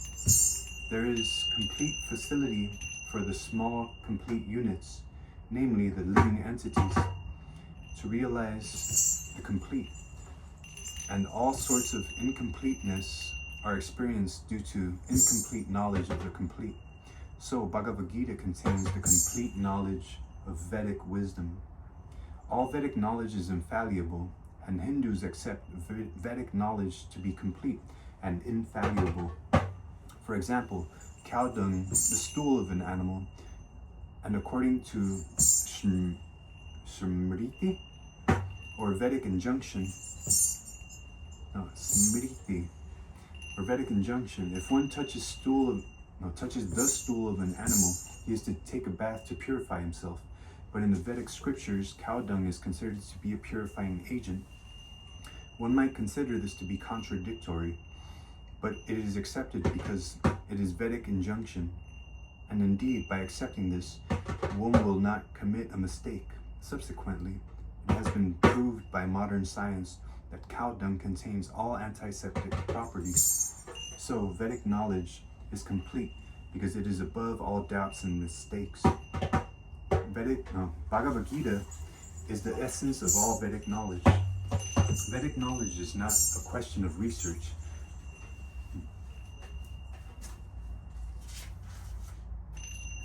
There is complete facility for the small complete units, namely the living entities, to realize the complete, and all sorts of incompleteness are experienced due to incomplete knowledge of the complete. So Bhagavad-gita contains the complete knowledge of Vedic wisdom. All Vedic knowledge is infallible, and Hindus accept Vedic knowledge to be complete and infallible. For example, cow dung, the stool of an animal, and according to Smriti, or Vedic injunction, Smriti, or Vedic injunction, if one touches the stool of an animal, he is to take a bath to purify himself. But in the Vedic scriptures, cow dung is considered to be a purifying agent. One might consider this to be contradictory, but it is accepted because it is Vedic injunction. And indeed, by accepting this, one will not commit a mistake. Subsequently, it has been proved by modern science that cow dung contains all antiseptic properties. So Vedic knowledge is complete because it is above all doubts and mistakes. Bhagavad-gita is the essence of all Vedic knowledge. Vedic knowledge is not a question of research.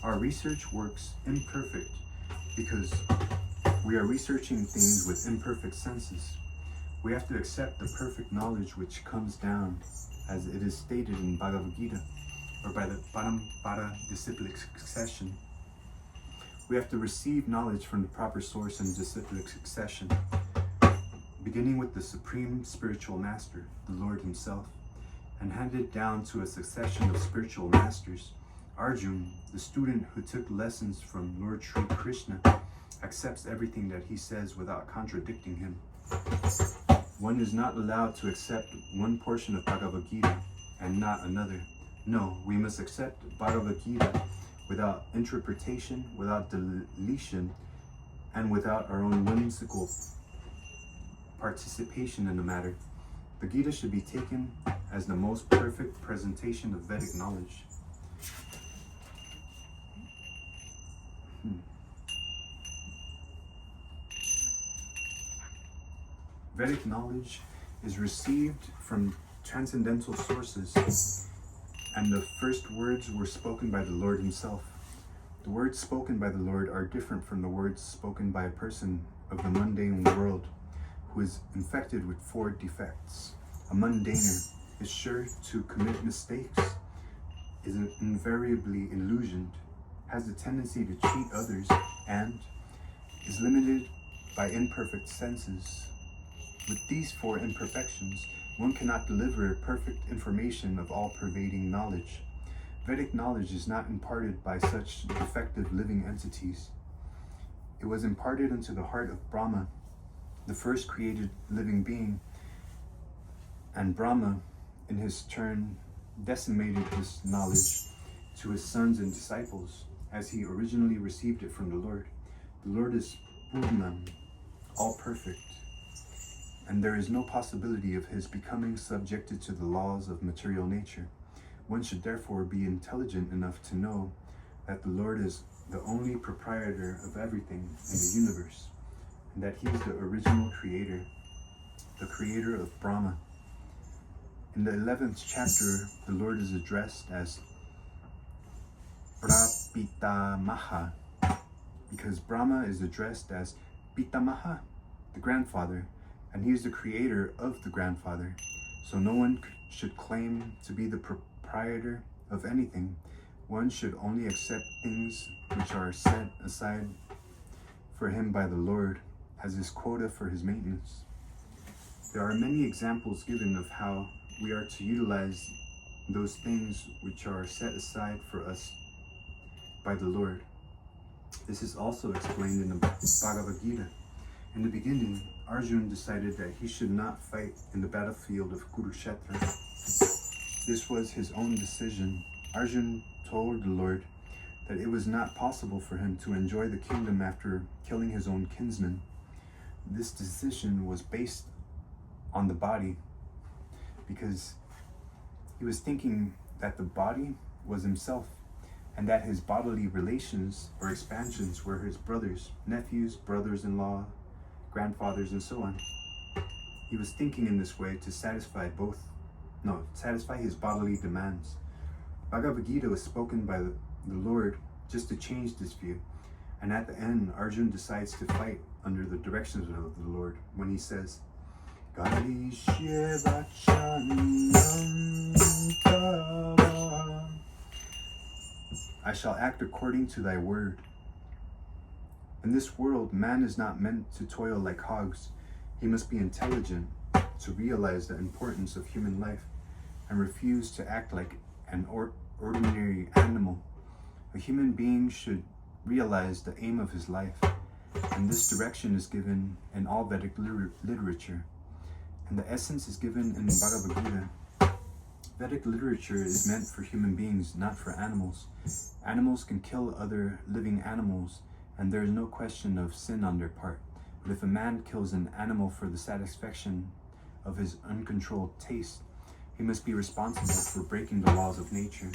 Our research works imperfect because we are researching things with imperfect senses. We have to accept the perfect knowledge which comes down, as it is stated in Bhagavad-gita, or by the Parampara disciplic succession. We have to receive knowledge from the proper source in disciplic succession, beginning with the Supreme Spiritual Master, the Lord Himself, and handed down to a succession of spiritual masters. Arjun, the student who took lessons from Lord Sri Krishna, accepts everything that he says without contradicting him. One is not allowed to accept one portion of Bhagavad-gita and not another. No, we must accept Bhagavad-gita without interpretation, without deletion, and without our own whimsical participation in the matter. The Gita should be taken as the most perfect presentation of Vedic knowledge. Vedic knowledge is received from transcendental sources, and the first words were spoken by the Lord Himself. The words spoken by the Lord are different from the words spoken by a person of the mundane world who is infected with 4 defects. A mundaner is sure to commit mistakes, is invariably illusioned, has the tendency to cheat others, and is limited by imperfect senses. With these 4 imperfections, one cannot deliver perfect information of all-pervading knowledge. Vedic knowledge is not imparted by such defective living entities. It was imparted into the heart of Brahma, the first created living being, and Brahma, in his turn, decimated this knowledge to his sons and disciples as he originally received it from the Lord. The Lord is Purnam, all perfect, and there is no possibility of his becoming subjected to the laws of material nature. One should therefore be intelligent enough to know that the Lord is the only proprietor of everything in the universe, and that he is the original creator, the creator of Brahma. In the 11th chapter, the Lord is addressed as Prapitamaha, because Brahma is addressed as Pitamaha, the grandfather, and he is the creator of the grandfather. So no one should claim to be the proprietor of anything. One should only accept things which are set aside for him by the Lord as his quota for his maintenance. There are many examples given of how we are to utilize those things which are set aside for us by the Lord. This is also explained in the Bhagavad-gita. In the beginning, Arjuna decided that he should not fight in the battlefield of Kurukshetra. This was his own decision. Arjuna told the Lord that it was not possible for him to enjoy the kingdom after killing his own kinsman. This decision was based on the body, because he was thinking that the body was himself, and that his bodily relations or expansions were his brothers, nephews, brothers-in-law, grandfathers, and so on. He was thinking in this way to satisfy his bodily demands. Bhagavad-gita was spoken by the Lord just to change this view, and at the end, Arjuna decides to fight under the directions of the Lord when he says, Karishye vachanam tava. I shall act according to thy word. In this world, man is not meant to toil like hogs. He must be intelligent to realize the importance of human life and refuse to act like an ordinary animal. A human being should realize the aim of his life, and this direction is given in all Vedic literature. And the essence is given in Bhagavad-gita. Vedic literature is meant for human beings, not for animals. Animals can kill other living animals, and there is no question of sin on their part. But if a man kills an animal for the satisfaction of his uncontrolled taste, he must be responsible for breaking the laws of nature.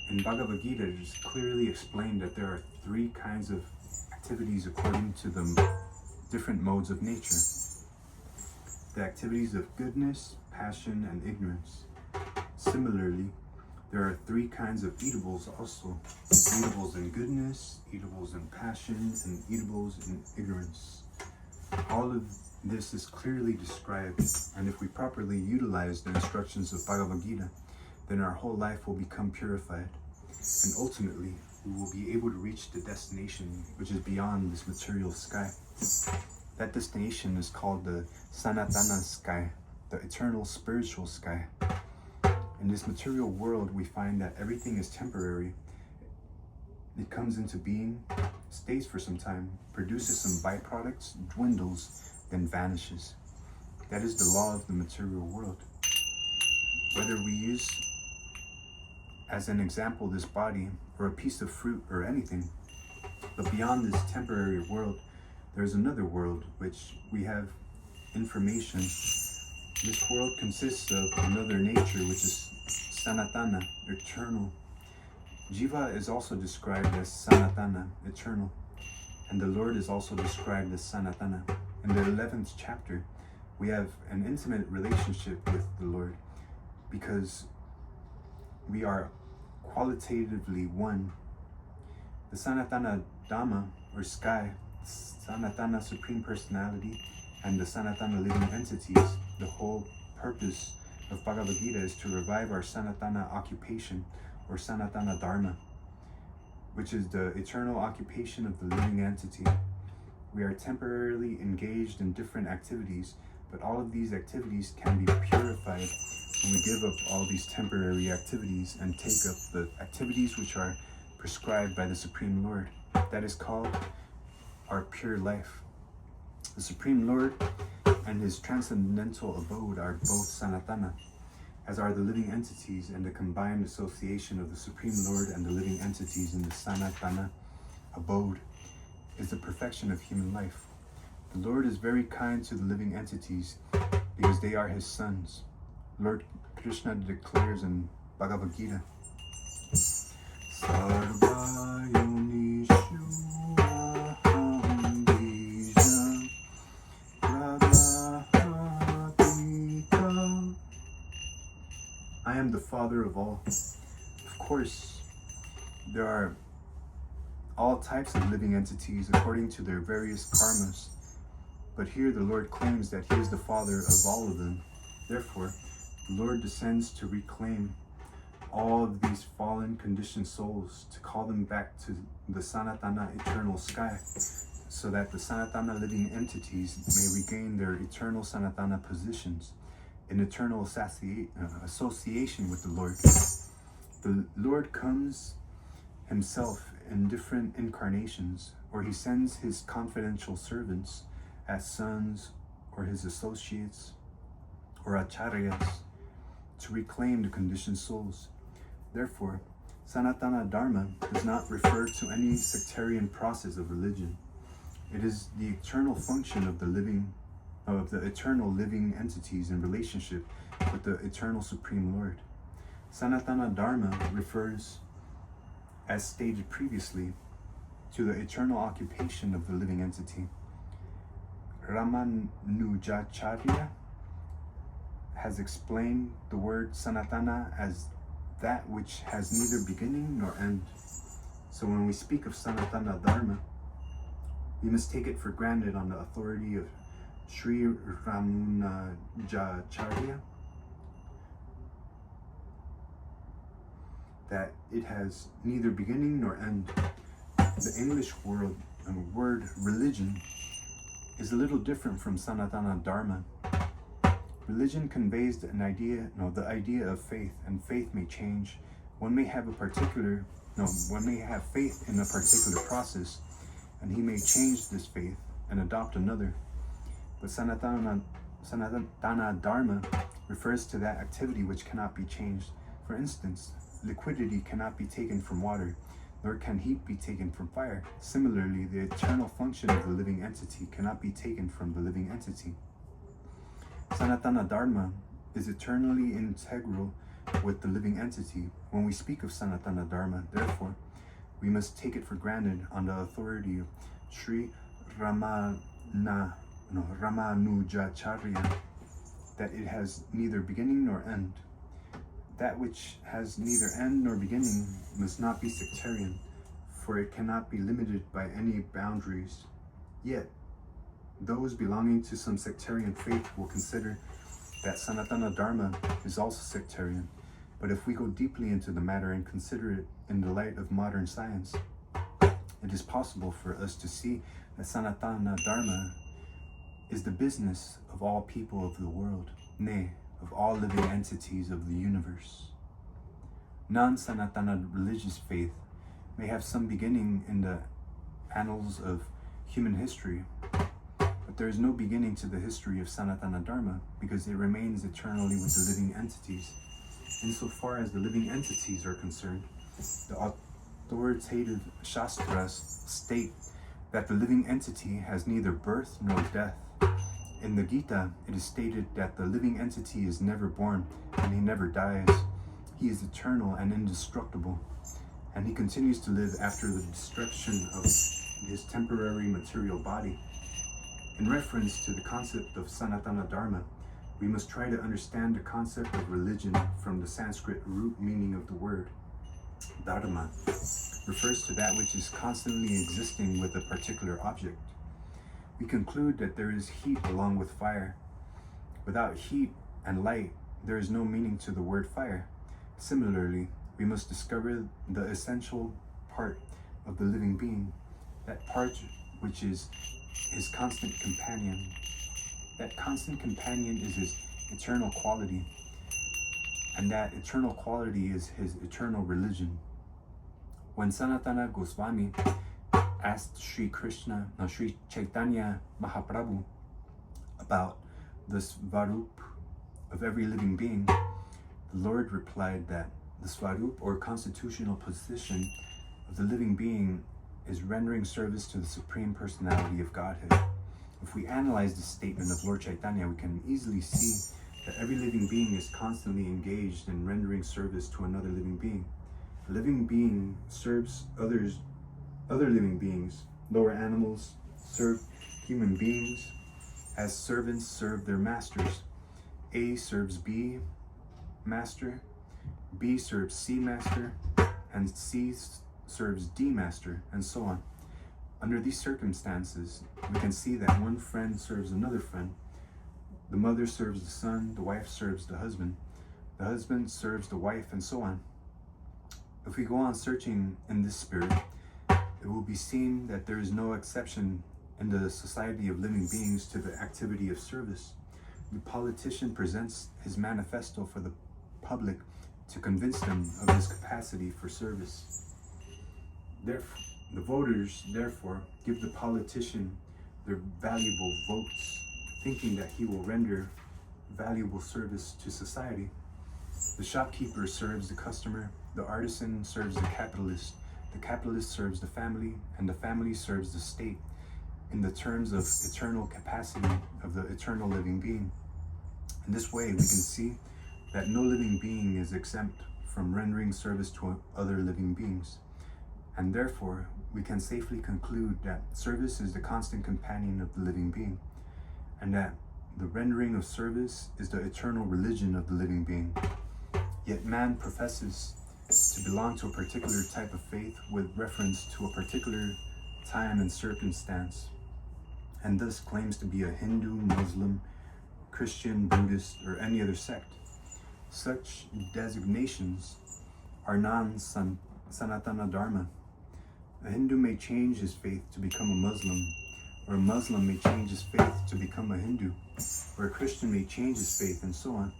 In Bhagavad-gita, it is clearly explained that there are 3 kinds of activities according to the different modes of nature. The activities of goodness, passion, and ignorance. Similarly, there are 3 kinds of eatables also. Eatables in goodness, eatables in passion, and eatables in ignorance. All of this is clearly described, and if we properly utilize the instructions of Bhagavad-gita, then our whole life will become purified, and ultimately we will be able to reach the destination which is beyond this material sky. That destination is called the Sanatana sky, the eternal spiritual sky. In this material world, we find that everything is temporary. It comes into being, stays for some time, produces some byproducts, dwindles, then vanishes. That is the law of the material world. Whether we use as an example this body, or a piece of fruit, or anything, but beyond this temporary world, there's another world which we have information. This world consists of another nature which is Sanatana, eternal. Jiva is also described as Sanatana, eternal, and the Lord is also described as Sanatana. In the 11th chapter, we have an intimate relationship with the Lord because we are qualitatively one. The Sanatana Dhamma, or sky, Sanatana Supreme Personality, and the Sanatana living entities, the whole purpose of Bhagavad Gita is to revive our Sanatana occupation, or Sanatana Dharma, which is the eternal occupation of the living entity. We are temporarily engaged in different activities, but all of these activities can be purified when we give up all these temporary activities and take up the activities which are prescribed by the Supreme Lord. That is called our pure life. The Supreme Lord and his transcendental abode are both Sanatana, as are the living entities, and the combined association of the Supreme Lord and the living entities in the Sanatana abode is the perfection of human life. The Lord is very kind to the living entities because they are his sons. Lord Krishna declares in Bhagavad-gita. Sarva yonishu aham bijam prabhapitam. I am the father of all. Of course, there are all types of living entities according to their various karmas. But here the Lord claims that He is the Father of all of them. Therefore, the Lord descends to reclaim all of these fallen, conditioned souls, to call them back to the Sanatana eternal sky, so that the Sanatana living entities may regain their eternal Sanatana positions in eternal association with the Lord. The Lord comes Himself in different incarnations, or He sends His confidential servants as sons or His associates or acharyas to reclaim the conditioned souls. Therefore, Sanatana Dharma does not refer to any sectarian process of religion. It is the eternal function of the eternal living entities in relationship with the eternal Supreme Lord. Sanatana Dharma refers, as stated previously, to the eternal occupation of the living entity. Ramanujacharya has explained the word Sanatana as that which has neither beginning nor end. So when we speak of Sanatana Dharma, we must take it for granted on the authority of Sri Ramanujacharya that it has neither beginning nor end. The English word religion is a little different from Sanatana Dharma. Religion conveys the idea of faith, and faith may change. One may have faith in a particular process, and he may change this faith and adopt another. But Sanatana Dharma refers to that activity which cannot be changed. For instance, liquidity cannot be taken from water, nor can heat be taken from fire. Similarly, the eternal function of the living entity cannot be taken from the living entity. Sanatana Dharma is eternally integral with the living entity. When we speak of Sanatana Dharma, therefore, we must take it for granted on the authority of Sri Ramanujacharya that it has neither beginning nor end. That which has neither end nor beginning must not be sectarian, for it cannot be limited by any boundaries. Yet, those belonging to some sectarian faith will consider that Sanatana Dharma is also sectarian. But if we go deeply into the matter and consider it in the light of modern science, it is possible for us to see that Sanatana Dharma is the business of all people of the world, nay, of all living entities of the universe. Non-Sanatana religious faith may have some beginning in the annals of human history, but there is no beginning to the history of Sanatana Dharma because it remains eternally with the living entities. Insofar as the living entities are concerned, the authoritative Shastras state that the living entity has neither birth nor death. In the Gita, it is stated that the living entity is never born and he never dies. He is eternal and indestructible, and he continues to live after the destruction of his temporary material body. In reference to the concept of Sanatana Dharma, we must try to understand the concept of religion from the Sanskrit root meaning of the word. Dharma refers to that which is constantly existing with a particular object. We conclude that there is heat along with fire. Without heat and light, there is no meaning to the word fire. Similarly, we must discover the essential part of the living being, that part which is his constant companion. That constant companion is his eternal quality, and that eternal quality is his eternal religion. When Sanatana Goswami asked Sri Chaitanya Mahaprabhu about the Svarup of every living being, the Lord replied that the Svarup, or constitutional position of the living being, is rendering service to the Supreme Personality of Godhead. If we analyze this statement of Lord Chaitanya, we can easily see that every living being is constantly engaged in rendering service to another living being. A living being serves other living beings. Lower animals serve human beings as servants serve their masters. A serves B master, B serves C master, and C serves D master, and so on. Under these circumstances, we can see that one friend serves another friend. The mother serves the son, the wife serves the husband serves the wife, and so on. If we go on searching in this spirit, it will be seen that there is no exception in the society of living beings to the activity of service. The politician presents his manifesto for the public to convince them of his capacity for service. Therefore, the voters, therefore, give the politician their valuable votes, thinking that he will render valuable service to society. The shopkeeper serves the customer, the artisan serves the capitalist serves the family, and the family serves the state in the terms of eternal capacity of the eternal living being. In this way, we can see that no living being is exempt from rendering service to other living beings. And therefore, we can safely conclude that service is the constant companion of the living being, and that the rendering of service is the eternal religion of the living being. Yet man professes to belong to a particular type of faith with reference to a particular time and circumstance, and thus claims to be a Hindu, Muslim, Christian, Buddhist, or any other sect. Such designations are non-Sanatana Dharma. A Hindu may change his faith to become a Muslim, or a Muslim may change his faith to become a Hindu, or a Christian may change his faith, and so on.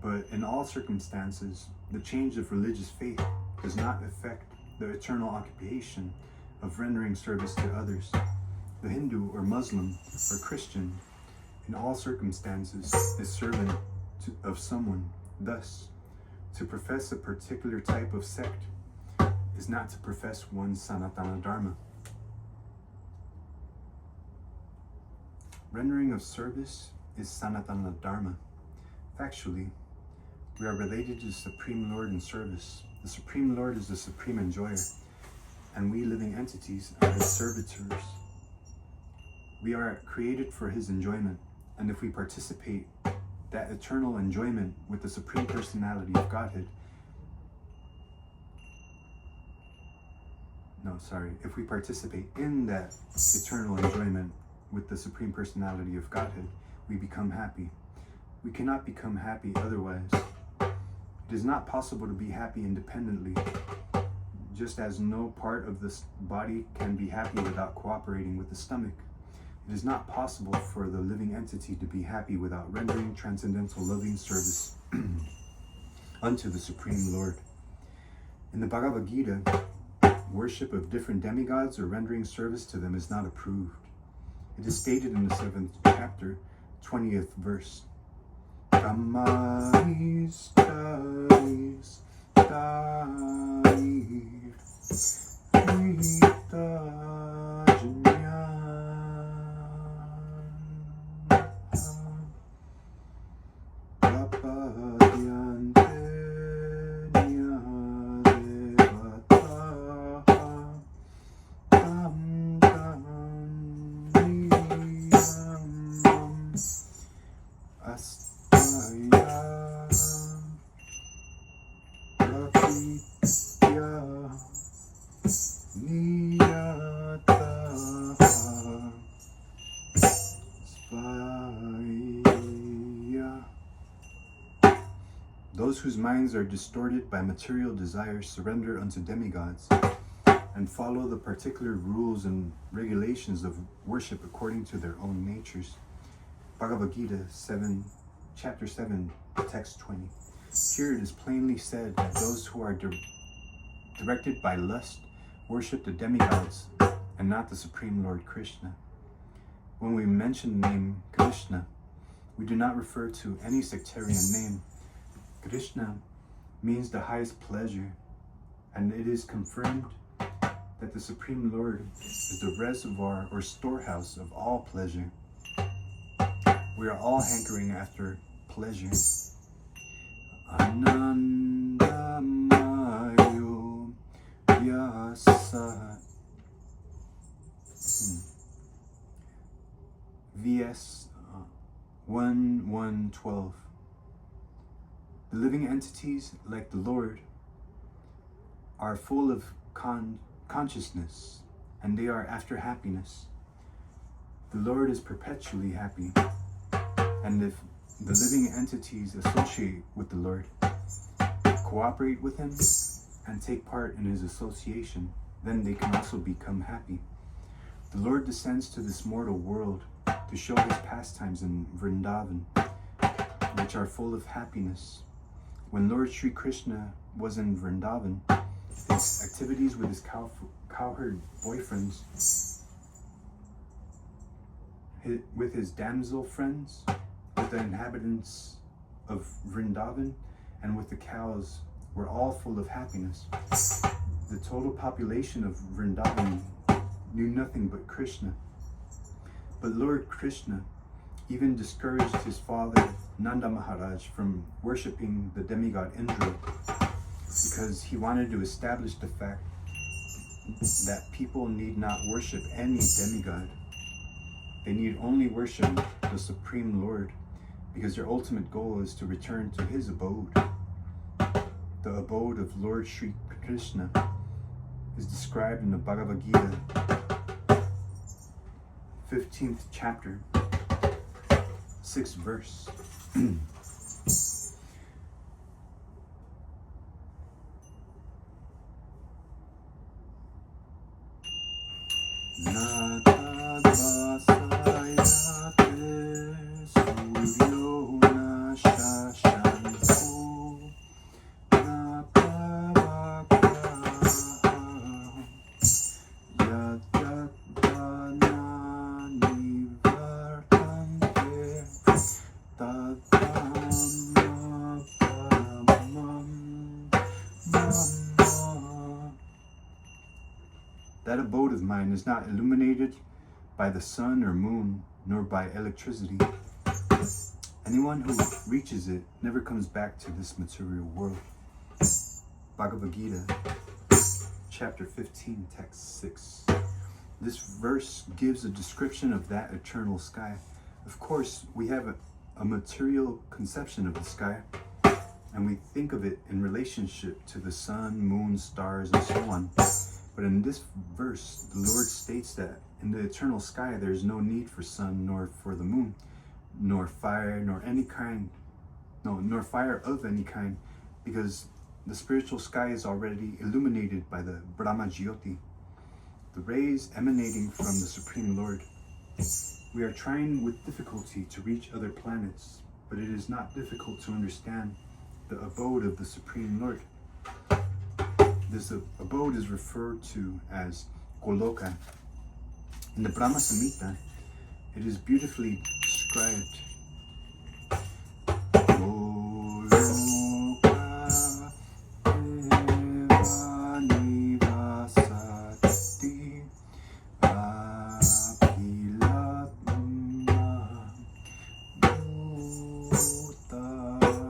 But in all circumstances, the change of religious faith does not affect the eternal occupation of rendering service to others. The Hindu or Muslim or Christian, in all circumstances, is servant of someone. Thus, to profess a particular type of sect is not to profess one's Sanatana Dharma. Rendering of service is Sanatana Dharma. Factually, we are related to the Supreme Lord in service. The Supreme Lord is the supreme enjoyer, and we living entities are his servitors. We are created for his enjoyment, and if we participate that eternal enjoyment with the Supreme Personality of Godhead, if we participate in that eternal enjoyment with the Supreme Personality of Godhead, we become happy. We cannot become happy otherwise. It is not possible to be happy independently, just as no part of this body can be happy without cooperating with the stomach. It is not possible for the living entity to be happy without rendering transcendental loving service unto the Supreme Lord. In the Bhagavad-gita, worship of different demigods or rendering service to them is not approved. It is stated in the 7th chapter, 20th verse. Kamais, Kais, Those whose minds are distorted by material desires surrender unto demigods and follow the particular rules and regulations of worship according to their own natures. Bhagavad-gita 7, chapter 7, text 20. Here it is plainly said that those who are directed by lust worship the demigods and not the Supreme Lord Krishna. When we mention the name Krishna, we do not refer to any sectarian name. Krishna means the highest pleasure, and it is confirmed that the Supreme Lord is the reservoir or storehouse of all pleasure. We are all hankering after pleasure. Anandamayo Vyasa. VS 1:1:12. The living entities, like the Lord, are full of consciousness, and they are after happiness. The Lord is perpetually happy, and if the living entities associate with the Lord, cooperate with Him, and take part in His association, then they can also become happy. The Lord descends to this mortal world to show His pastimes in Vrindavan, which are full of happiness. When Lord Sri Krishna was in Vrindavan, his activities with his cowherd boyfriends, with his damsel friends, with the inhabitants of Vrindavan, and with the cows were all full of happiness. The total population of Vrindavan knew nothing but Krishna. But Lord Krishna even discouraged his father Nanda Maharaj from worshipping the demigod Indra, because he wanted to establish the fact that people need not worship any demigod. They need only worship the Supreme Lord, because their ultimate goal is to return to his abode. The abode of Lord Sri Krishna is described in the Bhagavad-gita, 15th chapter, 6th verse. That abode of mine is not illuminated by the sun or moon, nor by electricity. Anyone who reaches it never comes back to this material world. Bhagavad-gita, chapter 15, text 6. This verse gives a description of that eternal sky. Of course, we have a material conception of the sky, and we think of it in relationship to the sun, moon, stars, and so on. But in this verse, the Lord states that in the eternal sky, there is no need for sun, nor for the moon, nor fire, nor fire of any kind, because the spiritual sky is already illuminated by the Brahma Jyoti, the rays emanating from the Supreme Lord. We are trying with difficulty to reach other planets, but it is not difficult to understand the abode of the Supreme Lord. This abode is referred to as Goloka. In the Brahma Samhita, it is beautifully described. Goloka Devanivasati Apilatma Bhutaha.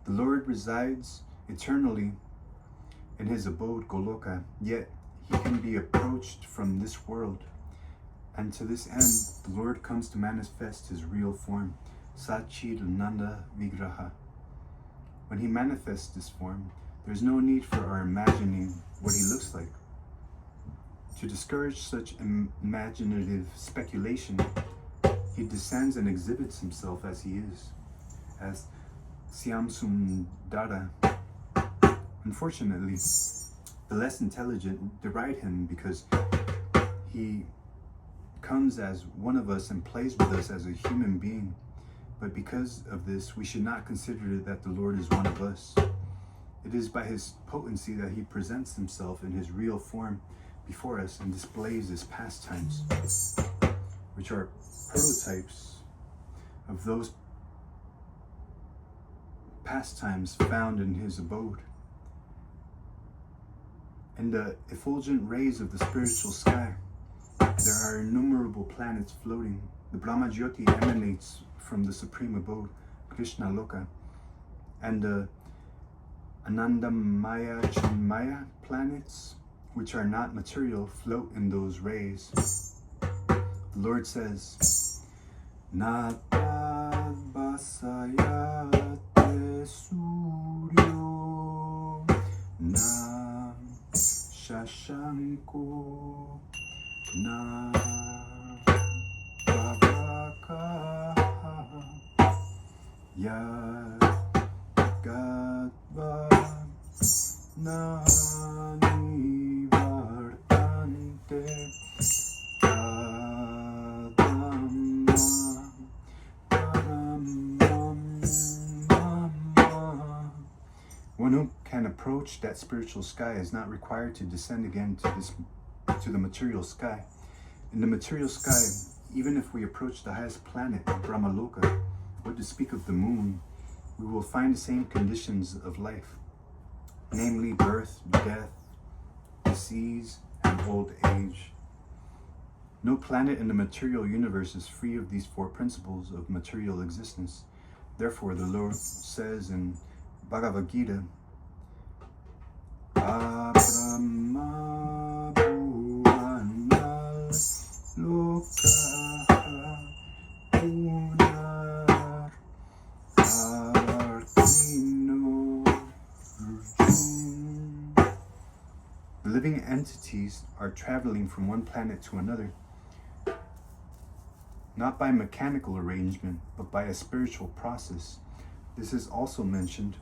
The Lord resides eternally in his abode Goloka, yet he can be approached from this world. And to this end, the Lord comes to manifest his real form, Satchidananda Vigraha. When he manifests this form, there is no need for our imagining what he looks like. To discourage such imaginative speculation, he descends and exhibits himself as he is, as Syamsundara. Unfortunately, the less intelligent deride him because he comes as one of us and plays with us as a human being. But because of this, we should not consider that the Lord is one of us. It is by his potency that he presents himself in his real form before us and displays his pastimes, which are prototypes of those pastimes found in his abode. In the effulgent rays of the spiritual sky, There are innumerable planets floating. The Brahma Jyoti emanates from the supreme abode, Krishna Loka, and the Anandamaya Chinmaya planets, which are not material, float in those rays. The Lord says, Natad basayate suryo na shashanko na pavaka yagadva na nivartante One who can approach that spiritual sky is not required to descend again to the material sky. In the material sky, even if we approach the highest planet, Brahmaloka, or to speak of the moon, we will find the same conditions of life, namely birth, death, disease, and old age. No planet in the material universe is free of these four principles of material existence. Therefore, the Lord says in Bhagavad-gita, Abrahma bhuvanal loka punar artino urjun. The living entities are traveling from one planet to another, not by mechanical arrangement, but by a spiritual process. This is also mentioned.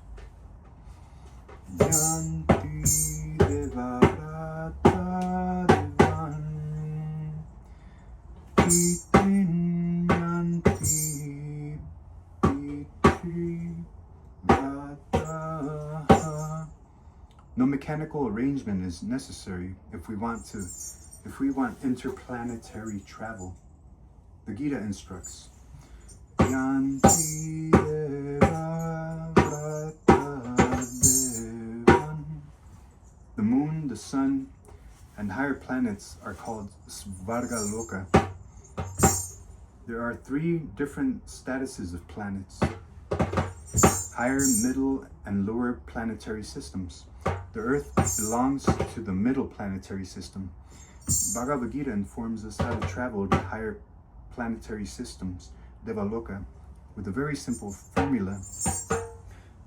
Yanti devarata devan itin yanti pitri vata. No mechanical arrangement is necessary if we want interplanetary travel. The Gita instructs, Yanti The moon, the sun, and higher planets are called Svarga Loka. There are three different statuses of planets: higher, middle, and lower planetary systems. The Earth belongs to the middle planetary system. Bhagavad Gita informs us how to travel to higher planetary systems, Devaloka, with a very simple formula.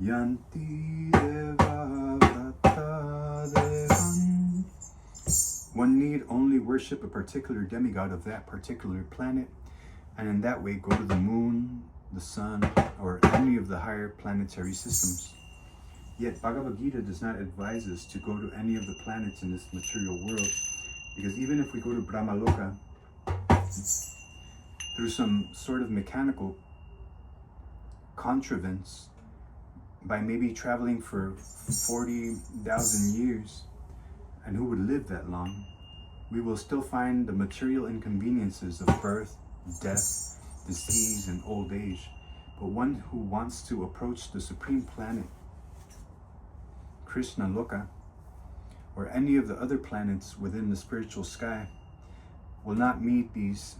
Yanti Devavata Devan. One need only worship a particular demigod of that particular planet, and in that way go to the moon, the sun, or any of the higher planetary systems. Yet Bhagavad Gita does not advise us to go to any of the planets in this material world, because even if we go to Brahmaloka through some sort of mechanical contrivance, by maybe traveling for 40,000 years, and who would live that long, we will still find the material inconveniences of birth, death, disease, and old age. But one who wants to approach the supreme planet, Krishna Loka, or any of the other planets within the spiritual sky, will not meet these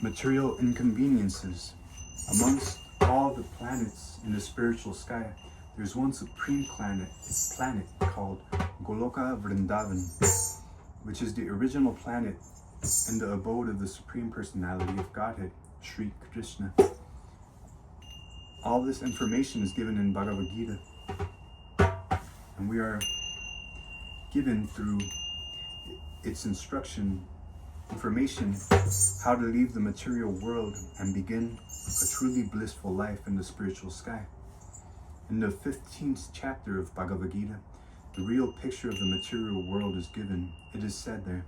material inconveniences. Amongst all the planets in the spiritual sky, there's one supreme planet called Goloka Vrindavan, which is the original planet in the abode of the Supreme Personality of Godhead, Sri Krishna. All this information is given in Bhagavad Gita, and we are given through its information how to leave the material world and begin a truly blissful life in the spiritual sky. In the 15th chapter of Bhagavad Gita, the real picture of the material world is given. It is said there,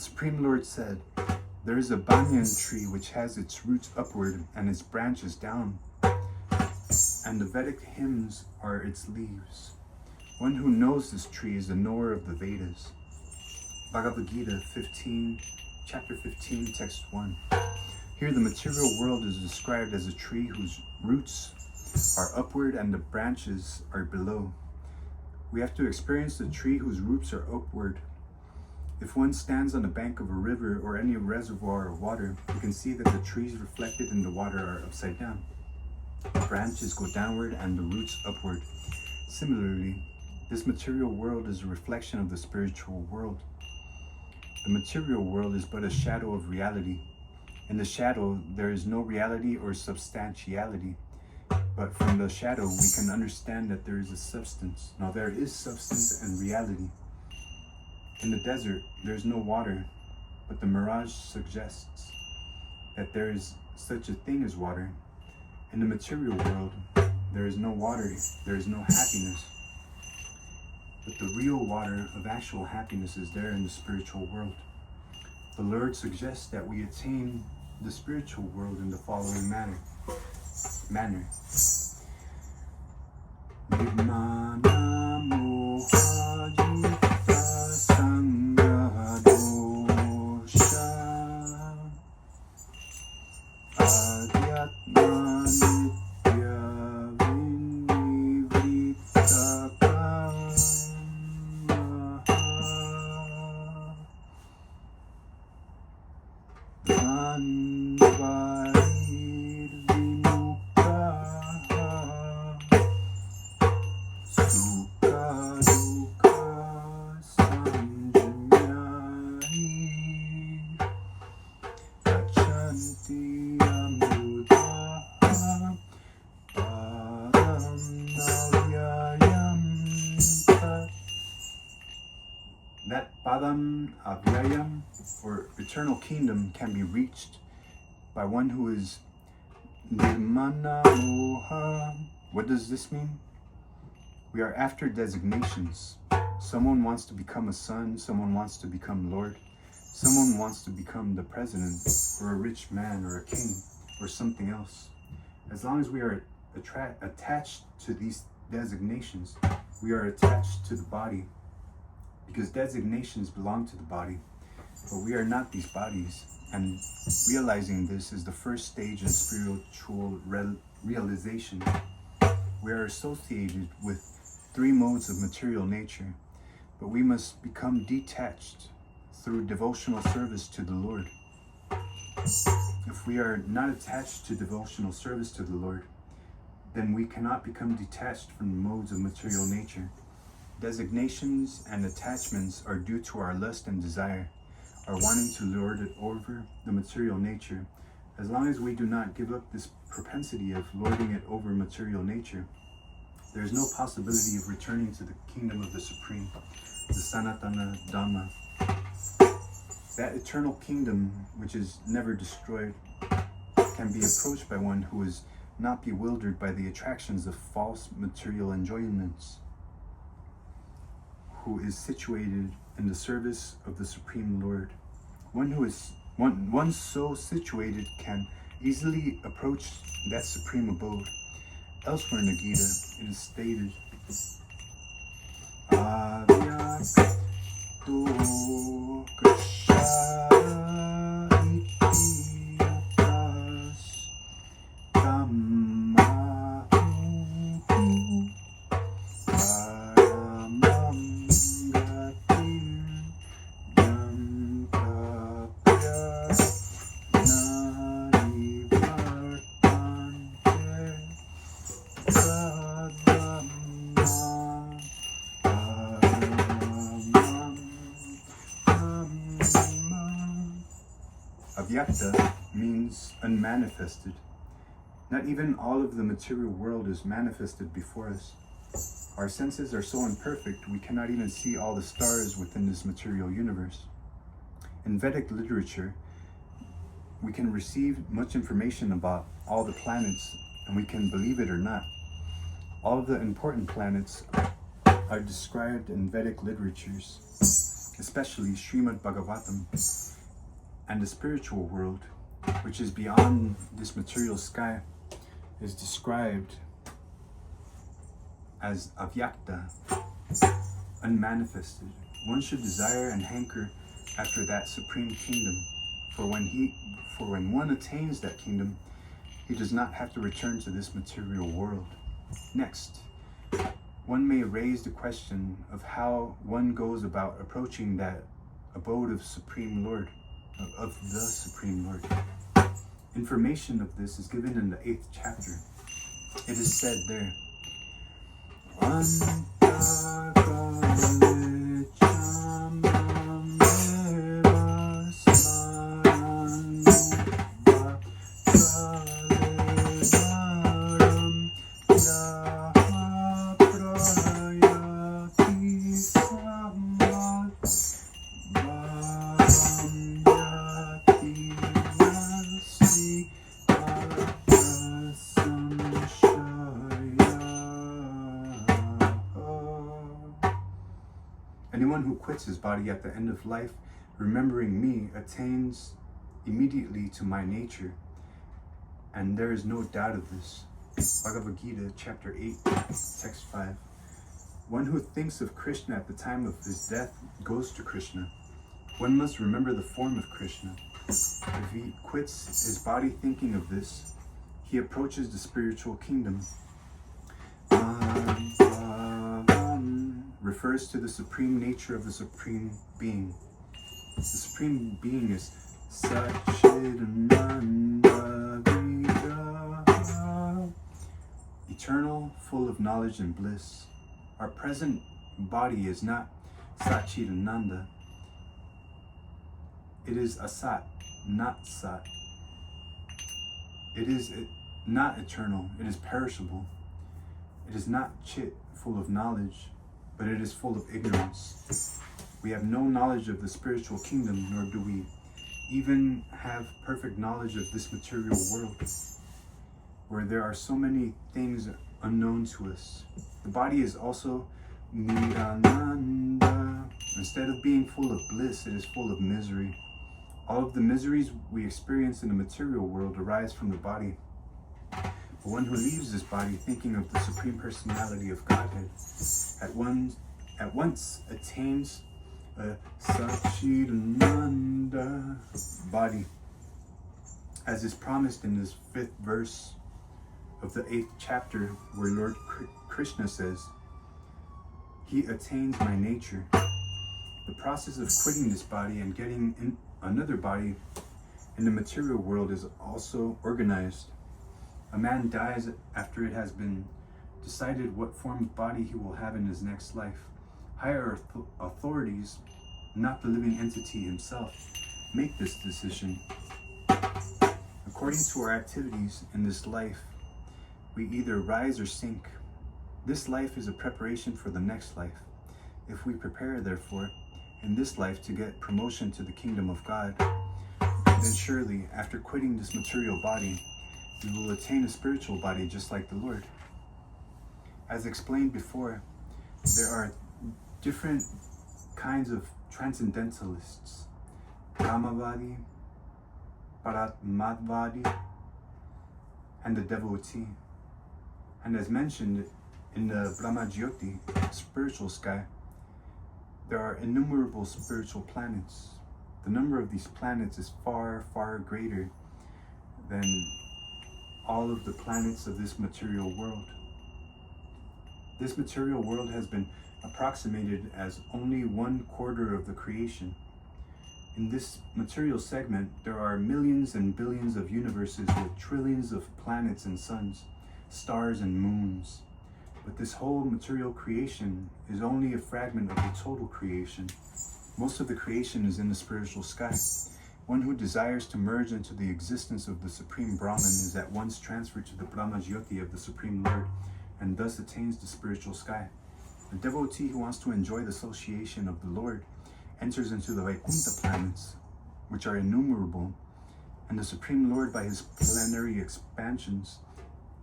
Supreme Lord said, "There is a banyan tree which has its roots upward and its branches down, and the Vedic hymns are its leaves. One who knows this tree is a knower of the Vedas." Bhagavad-gita 15, chapter 15, text 1. Here the material world is described as a tree whose roots are upward and the branches are below. We have to experience the tree whose roots are upward. If one stands on the bank of a river or any reservoir of water, you can see that the trees reflected in the water are upside down. The branches go downward and the roots upward. Similarly, this material world is a reflection of the spiritual world. The material world is but a shadow of reality. In the shadow, there is no reality or substantiality. But from the shadow, we can understand that there is a substance. Now, there is substance and reality. In the desert, there is no water, but the mirage suggests that there is such a thing as water. In the material world, there is no water, there is no happiness. But the real water of actual happiness is there in the spiritual world. The Lord suggests that we attain the spiritual world in the following manner. Nirmana moha jita sangha dosha adhyatma nitya vinivrita That padam avyayam, or eternal kingdom, can be reached by one who is nirmana moha. What does this mean? We are after designations. Someone wants to become a son, someone wants to become Lord, someone wants to become the president, or a rich man, or a king, or something else. As long as we are attached to these designations, we are attached to the body, because designations belong to the body, but we are not these bodies, and realizing this is the first stage in spiritual realization. We are associated with 3 modes of material nature, but we must become detached through devotional service to the Lord. If we are not attached to devotional service to the Lord, then we cannot become detached from the modes of material nature. Designations and attachments are due to our lust and desire, our wanting to lord it over the material nature. As long as we do not give up this propensity of lording it over material nature, there is no possibility of returning to the kingdom of the Supreme, the Sanatana Dhamma. That eternal kingdom, which is never destroyed, can be approached by one who is not bewildered by the attractions of false material enjoyments, who is situated in the service of the Supreme Lord. One so situated can easily approach that supreme abode. Elsewhere in the Gita, it is stated, Avyakto kasha iti upas tammahu paramam gatim yam prapya Avyakta means unmanifested. Not even all of the material world is manifested before us. Our senses are so imperfect, we cannot even see all the stars within this material universe. In Vedic literature, we can receive much information about all the planets, and we can believe it or not. All of the important planets are described in Vedic literatures. especially Srimad Bhagavatam, and the spiritual world, which is beyond this material sky, is described as avyakta, unmanifested. One should desire and hanker after that supreme kingdom, for when one attains that kingdom, he does not have to return to this material world. Next, one may raise the question of how one goes about approaching that abode of the Supreme Lord. Information of this is given in the 8th chapter. It is said there, anyone who quits his body at the end of life, remembering me, attains immediately to my nature, and there is no doubt of this. Bhagavad-gita, chapter 8, text 5. One who thinks of Krishna at the time of his death goes to Krishna. One must remember the form of Krishna. If he quits his body thinking of this, he approaches the spiritual kingdom. Refers to the supreme nature of the supreme being. The supreme being is Satchidananda Vigraha, eternal, full of knowledge and bliss. Our present body is not Satchidananda. It is Asat, not Sat. It is not eternal. It is perishable. It is not Chit, full of knowledge, but it is full of ignorance. We have no knowledge of the spiritual kingdom, nor do we even have perfect knowledge of this material world, where there are so many things unknown to us. The body is also Nirananda. Instead of being full of bliss, it is full of misery. All of the miseries we experience in the material world arise from the body. But one who leaves this body thinking of the Supreme Personality of Godhead at once attains a Satchidananda body, as is promised in this 5th verse of the 8th chapter, where Lord Krishna says, he attains my nature. The process of quitting this body and getting in another body in the material world is also organized. A man dies after it has been decided what form of body he will have in his next life. Higher authorities, not the living entity himself, make this decision. According to our activities in this life, we either rise or sink. This life is a preparation for the next life. If we prepare, therefore, in this life to get promotion to the kingdom of God, then surely, after quitting this material body, we will attain a spiritual body just like the Lord. As explained before, there are different kinds of transcendentalists: Brahmavadi, Paramatmavadi, and the devotee. And as mentioned in the Brahmajyoti, spiritual sky, there are innumerable spiritual planets. The number of these planets is far, far greater than all of the planets of this material world. This material world has been approximated as only 1/4 of the creation. In this material segment, there are millions and billions of universes with trillions of planets and suns, stars and moons. But this whole material creation is only a fragment of the total creation. Most of the creation is in the spiritual sky. One who desires to merge into the existence of the Supreme Brahman is at once transferred to the Brahmajyoti of the Supreme Lord, and thus attains the spiritual sky. The devotee who wants to enjoy the association of the Lord enters into the Vaikuntha planets, which are innumerable, and the Supreme Lord, by his plenary expansions,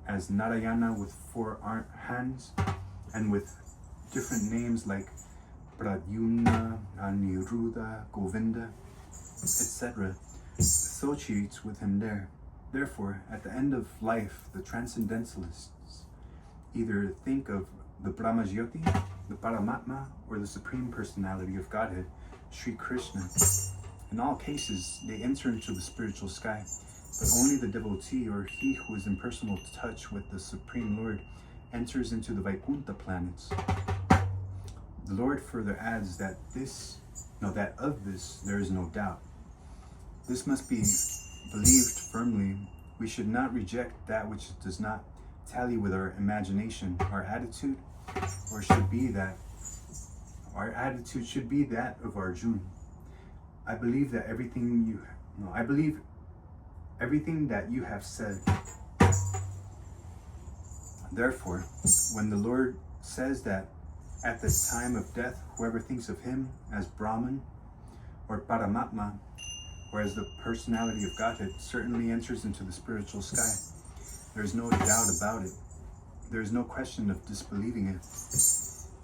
as Narayana with 4 hands, and with different names like Pradyumna, Aniruddha, Govinda, etc., associates with him there. Therefore, at the end of life, the transcendentalists either think of the Brahmajyoti, the Paramatma, or the Supreme Personality of Godhead, Sri Krishna. In all cases, they enter into the spiritual sky, but only the devotee, or he who is in personal touch with the Supreme Lord, enters into the Vaikuntha planets. The Lord further adds that of this there is no doubt. This must be believed firmly. We should not reject that which does not tally with our imagination. Our attitude should be that of Arjuna. I believe everything that you have said. Therefore, when the Lord says that at the time of death, whoever thinks of him as Brahman or Paramatma, or as the personality of Godhead, certainly enters into the spiritual sky. There is no doubt about it. There is no question of disbelieving it.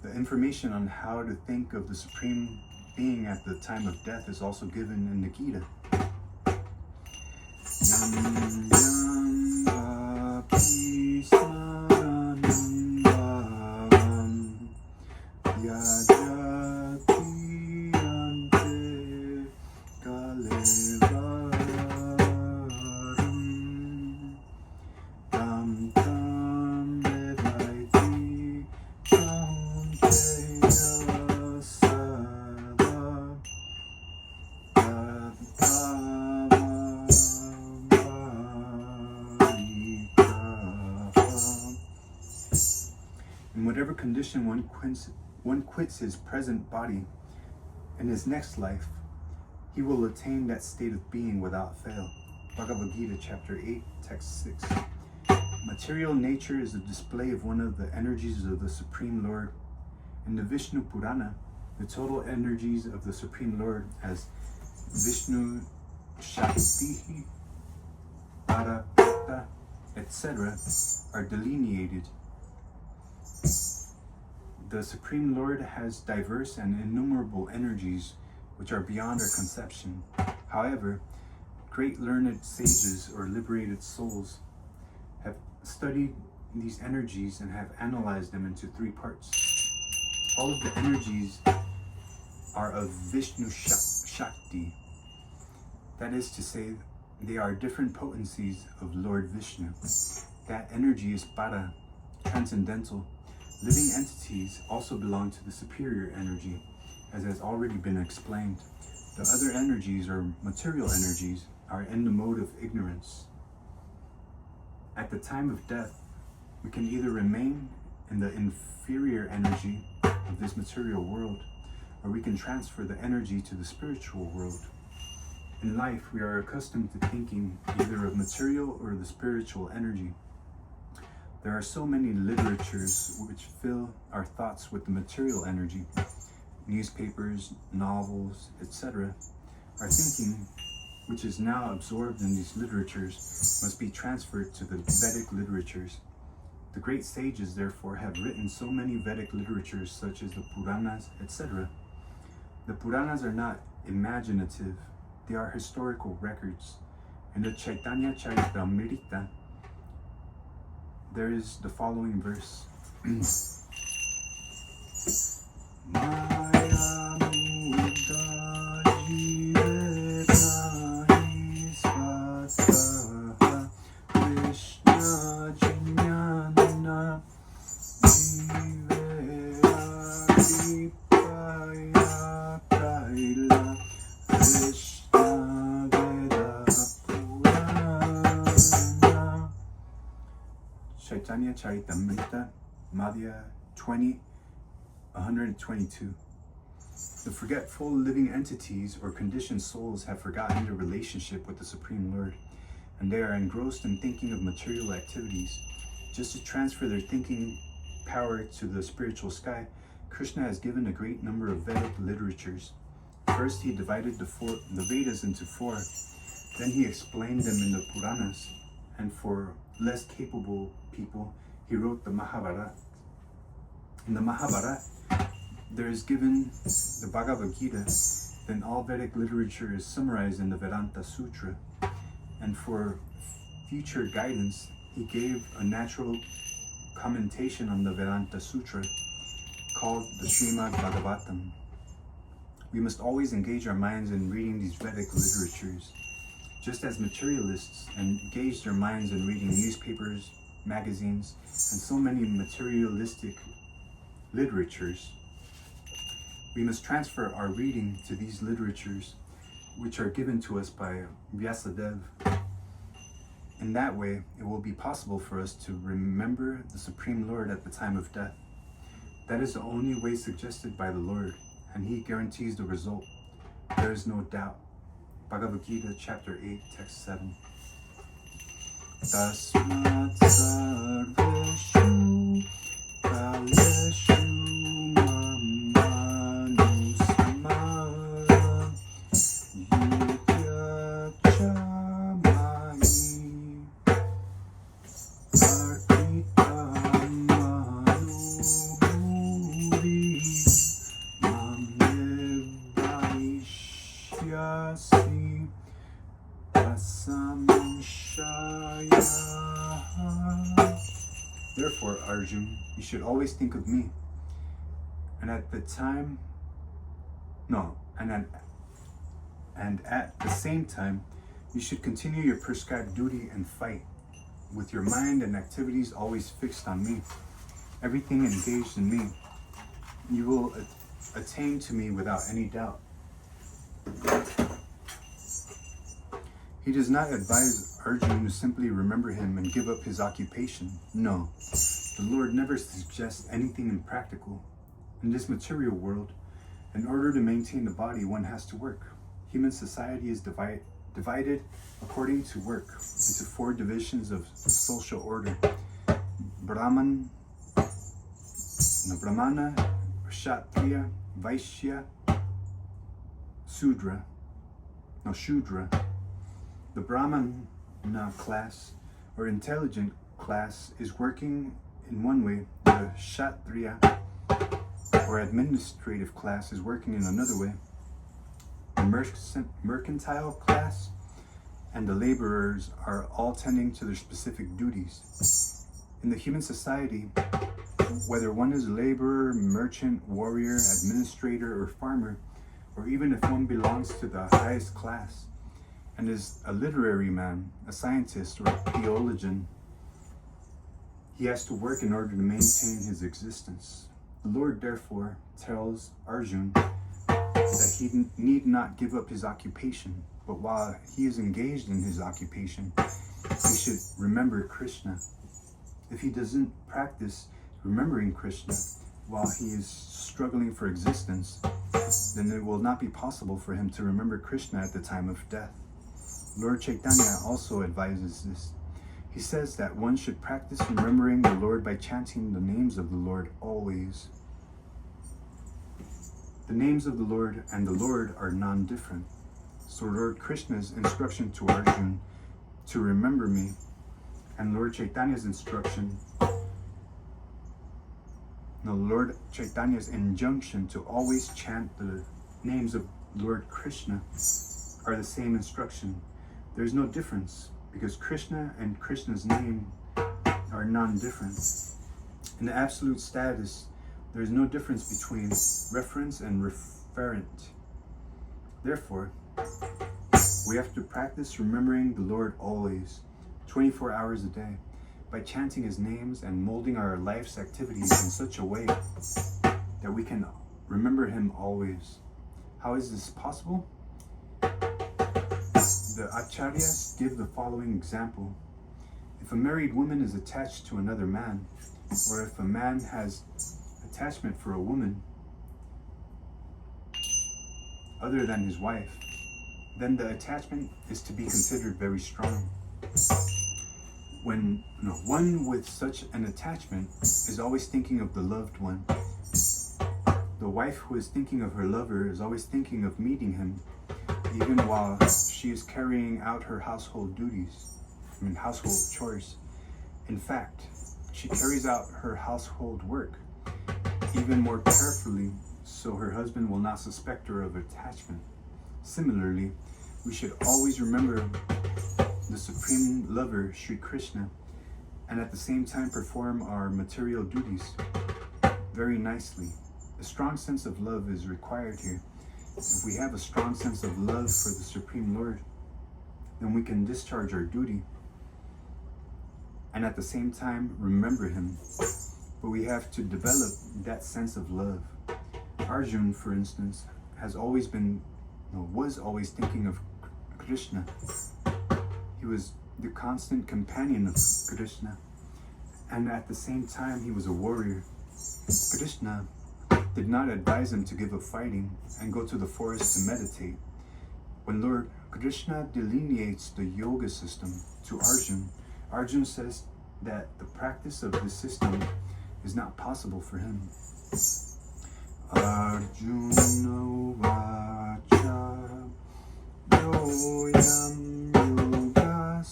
The information on how to think of the Supreme Being at the time of death is also given in the Gita. Yam yam api smaranam bhavam yajati ante kalevaram tam tam evaiti kaunteya sada in whatever condition one quits his present body, in his next life, he will attain that state of being without fail. Bhagavad-gita, chapter 8, text 6. Material nature is a display of one of the energies of the Supreme Lord. In the Vishnu Purana, the total energies of the Supreme Lord as Vishnu, Shakti, Parapita, etc. are delineated. The Supreme Lord has diverse and innumerable energies which are beyond our conception. However, great learned sages or liberated souls have studied these energies and have analyzed them into three parts. All of the energies are of Vishnu Shakti. That is to say, they are different potencies of Lord Vishnu. That energy is para, transcendental. Living entities also belong to the superior energy, as has already been explained. The other energies, or material energies, are in the mode of ignorance. At the time of death, we can either remain in the inferior energy of this material world, or we can transfer the energy to the spiritual world. In life, we are accustomed to thinking either of material or the spiritual energy. There are so many literatures which fill our thoughts with the material energy. Newspapers, novels, etc. Our thinking, which is now absorbed in these literatures, must be transferred to the Vedic literatures. The great sages, therefore, have written so many Vedic literatures such as the Puranas, etc. The Puranas are not imaginative, they are historical records. In the Chaitanya Charitamrita, there is the following verse. Maya Mudha Jivetahi Svataha Krishna Jnana Jivera Kripaya Kaila Krishna Veda Purana. Chaitanya Charitamrita, Madhya 20, 122. The forgetful living entities or conditioned souls have forgotten their relationship with the Supreme Lord, and they are engrossed in thinking of material activities. Just to transfer their thinking power to the spiritual sky, Krishna has given a great number of Vedic literatures. First, he divided the Vedas into four. Then he explained them in the Puranas, and for less capable people, he wrote the Mahabharata. In the Mahabharata, there is given the Bhagavad-gita, then all Vedic literature is summarized in the Vedanta Sutra. And for future guidance, he gave a natural commentation on the Vedanta Sutra called the Srimad Bhagavatam. We must always engage our minds in reading these Vedic literatures, just as materialists engage their minds in reading newspapers, magazines, and so many materialistic literatures. We must transfer our reading to these literatures, which are given to us by Vyasadeva. In that way, it will be possible for us to remember the Supreme Lord at the time of death. That is the only way suggested by the Lord, and He guarantees the result. There is no doubt. Bhagavad Gita, chapter 8, text 7. Tasmat sarveshu kaleshu mamanusama yityachamai arpitammanubhuri mamevaishyasi asamshaya. Therefore, Arjun, you should always think of me. And at the same time, you should continue your prescribed duty and fight, with your mind and activities always fixed on me, everything engaged in me. You will attain to me without any doubt. He does not advise Arjun to simply remember him and give up his occupation. No, the Lord never suggests anything impractical. In this material world, in order to maintain the body, one has to work. Human society is divided according to work into 4 divisions of social order: Brahmana, Kshatriya, Vaishya, Shudra. The Brahmana class, or intelligent class, is working in one way. The Kshatriya, or administrative class, is working in another way. The mercantile class and the laborers are all tending to their specific duties. In the human society, whether one is a laborer, merchant, warrior, administrator, or farmer, or even if one belongs to the highest class and is a literary man, a scientist, or a theologian, he has to work in order to maintain his existence. The Lord therefore tells Arjun that he need not give up his occupation, but while he is engaged in his occupation, he should remember Krishna. If he doesn't practice remembering Krishna while he is struggling for existence, then it will not be possible for him to remember Krishna at the time of death. Lord Chaitanya also advises this. He says that one should practice remembering the Lord by chanting the names of the Lord always. The names of the Lord and the Lord are non-different. So Lord Krishna's instruction to Arjun to remember me, and Lord Chaitanya's injunction to always chant the names of Lord Krishna are the same instruction. There's no difference, because Krishna and Krishna's name are non-different. In the absolute status, there is no difference between reference and referent. Therefore, we have to practice remembering the Lord always, 24 hours a day, by chanting His names and molding our life's activities in such a way that we can remember Him always. How is this possible? The Acharyas give the following example. If a married woman is attached to another man, or if a man has attachment for a woman other than his wife, then the attachment is to be considered very strong. When one with such an attachment is always thinking of the loved one, the wife who is thinking of her lover is always thinking of meeting him, even while she is carrying out her household duties, household chores. In fact, she carries out her household work even more carefully so her husband will not suspect her of attachment. Similarly, we should always remember the supreme lover, Sri Krishna, and at the same time perform our material duties very nicely. A strong sense of love is required here. If we have a strong sense of love for the Supreme Lord, then we can discharge our duty and at the same time remember him. But we have to develop that sense of love. Arjun, for instance, was always thinking of Krishna. He was the constant companion of Krishna, and at the same time he was a warrior. Krishna did not advise him to give up fighting and go to the forest to meditate. When Lord Krishna delineates the yoga system to Arjun, Arjun says that the practice of this system is not possible for him. Arjuna vacha yoyam yogas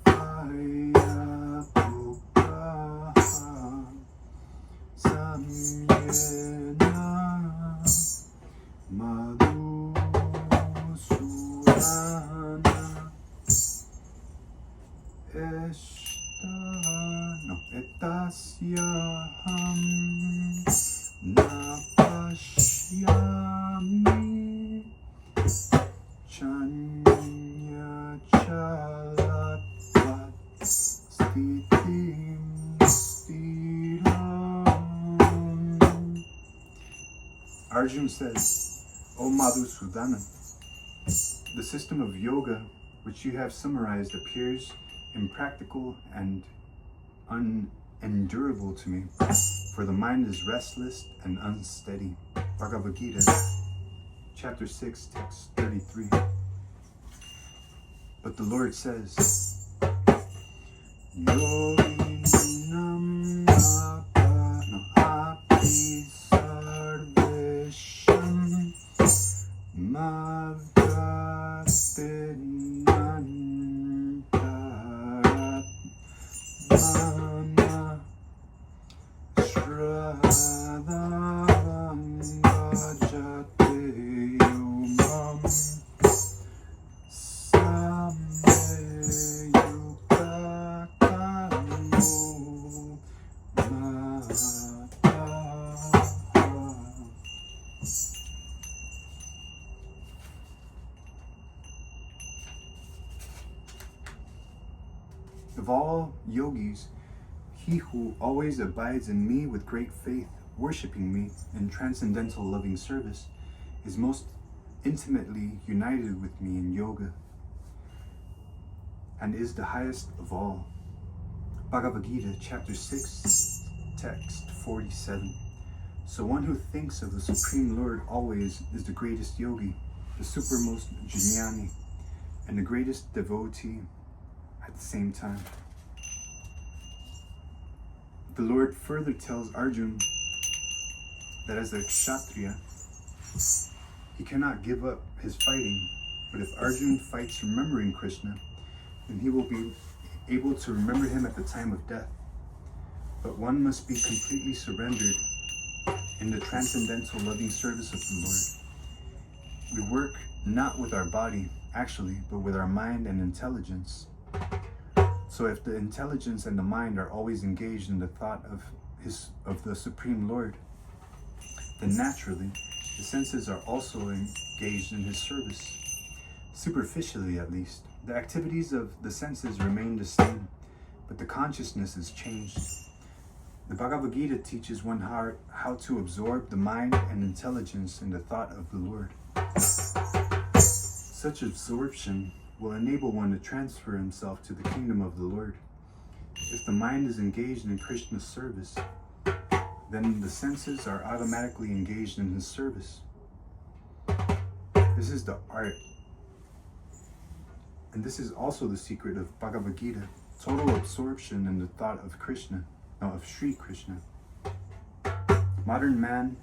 vaya puka samyena madhusurana etasyaham napashyami chanya chalatvat sthitim sthiram. Arjun says, O Madhusudana, the system of yoga which you have summarized appears impractical and unendurable to me, for the mind is restless and unsteady. Bhagavad-gita, chapter 6, text 33. But the Lord says, Yoginam api sarvesham mavgatinantarat mana shradhavam bhajate yomam samyukakano Of all yogis, he who always abides in me with great faith, worshipping me in transcendental loving service, is most intimately united with me in yoga, and is the highest of all. Bhagavad-gita, chapter 6, text 47. So one who thinks of the Supreme Lord always is the greatest yogi, the supermost jnani, and the greatest devotee at the same time. The Lord further tells Arjun that as a kshatriya, he cannot give up his fighting, but if Arjun fights remembering Krishna, then he will be able to remember him at the time of death. But one must be completely surrendered in the transcendental loving service of the Lord. We work not with our body, actually, but with our mind and intelligence. So if the intelligence and the mind are always engaged in the thought of the Supreme Lord, then naturally the senses are also engaged in his service. Superficially, at least, the activities of the senses remain the same, but the consciousness is changed. The Bhagavad-gita teaches one how to absorb the mind and intelligence in the thought of the Lord. Such absorption will enable one to transfer himself to the kingdom of the Lord. If the mind is engaged in Krishna's service, then the senses are automatically engaged in his service. This is the art. And this is also the secret of Bhagavad Gita, total absorption in the thought of Sri Krishna. Modern man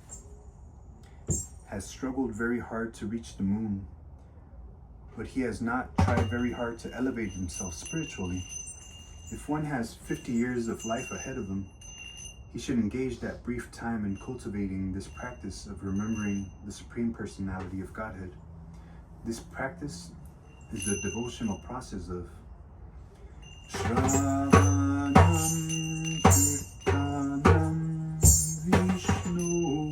has struggled very hard to reach the moon, but he has not tried very hard to elevate himself spiritually. If one has 50 years of life ahead of him, he should engage that brief time in cultivating this practice of remembering the Supreme Personality of Godhead. This practice is the devotional process of Shravanam Kirtanam Vishnu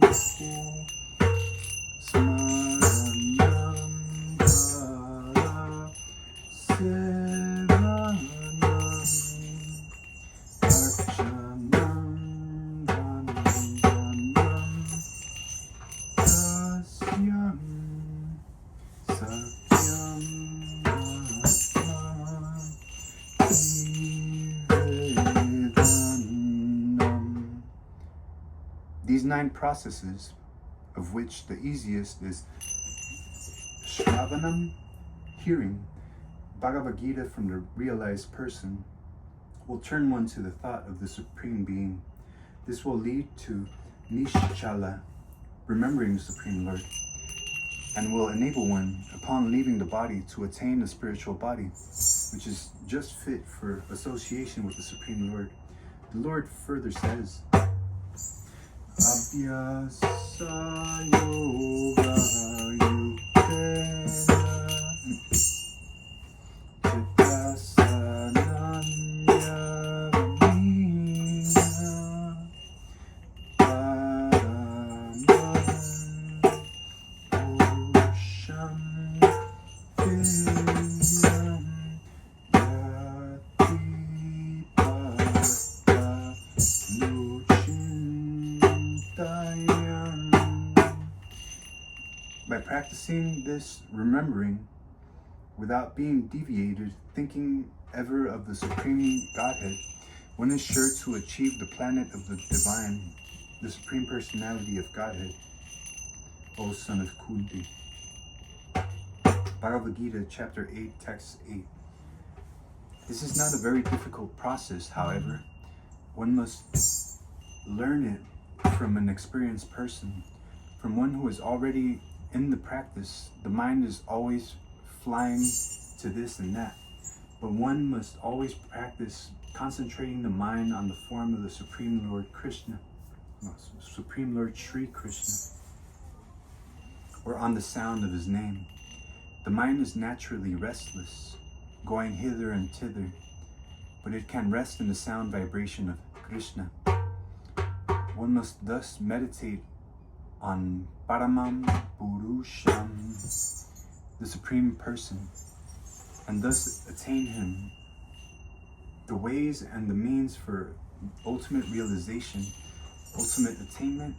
Smaranam Dara Sevanam Archanam Vandhanam Dasyam Satyam These 9 processes, of which the easiest is Shravanam, hearing Bhagavad-gita from the realized person, will turn one to the thought of the Supreme Being. This will lead to Nishchala, remembering the Supreme Lord, and will enable one, upon leaving the body, to attain a spiritual body, which is just fit for association with the Supreme Lord. The Lord further says, Abhyasa yoga yukena chitasananya vamina paramam purusham kenyam yati parata By practicing this remembering without being deviated, thinking ever of the Supreme Godhead, one is sure to achieve the planet of the Divine, the Supreme Personality of Godhead, O son of Kunti. Bhagavad Gita, chapter 8, text 8. This is not a very difficult process, however. One must learn it from an experienced person, from one who is already in the practice. The mind is always flying to this and that, but one must always practice concentrating the mind on the form of the Supreme Lord Krishna, Supreme Lord Sri Krishna, or on the sound of his name. The mind is naturally restless, going hither and thither, but it can rest in the sound vibration of Krishna. One must thus meditate on Paramam Purusham, the Supreme Person, and thus attain him. The ways and the means for ultimate realization, ultimate attainment,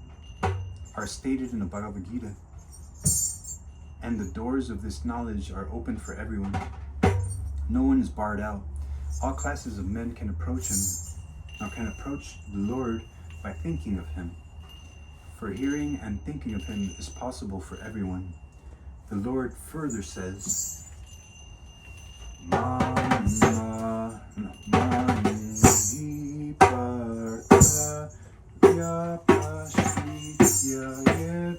are stated in the Bhagavad Gita, and the doors of this knowledge are open for everyone. No one is barred out. All classes of men can approach him, or can approach the Lord by thinking of him. For hearing and thinking of him is possible for everyone. The Lord further says, Mama Mani Parta Yapashitya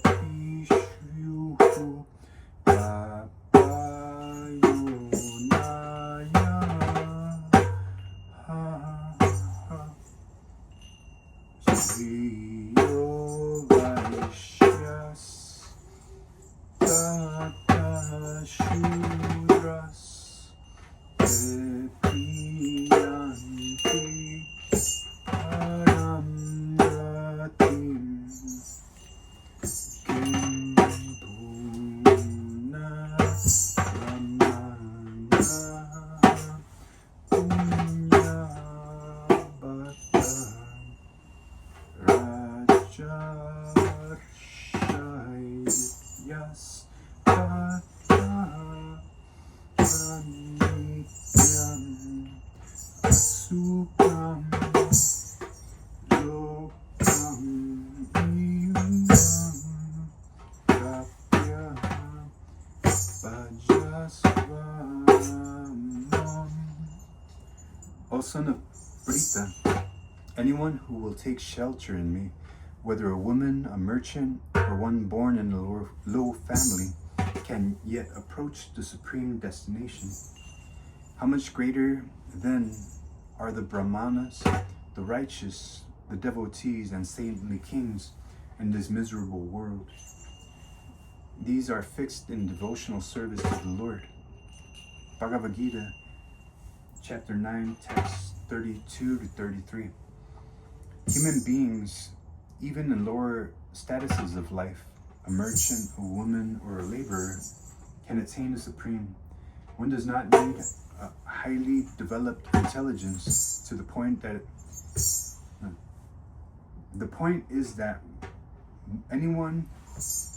Yepishu Papayonaya Sriyo Vaishyas Tata Shudras Epiyanti Paramgatim Kimpuna Ramana Punyabhata Rajarshayas Tata Nityam Asukam Lokam Imam Prapya Bhajasvamam. O son of Brita, anyone who will take shelter in me, whether a woman, a merchant, or one born in a low family, can yet approach the supreme destination. How much greater then are the Brahmanas, the righteous, the devotees and saintly kings in this miserable world. These are fixed in devotional service to the Lord. Bhagavad-gita, chapter 9, text 32 to 33. Human beings, even in lower statuses of life, a merchant, a woman, or a laborer, can attain the supreme. One does not need a highly developed intelligence to the point that the point is that anyone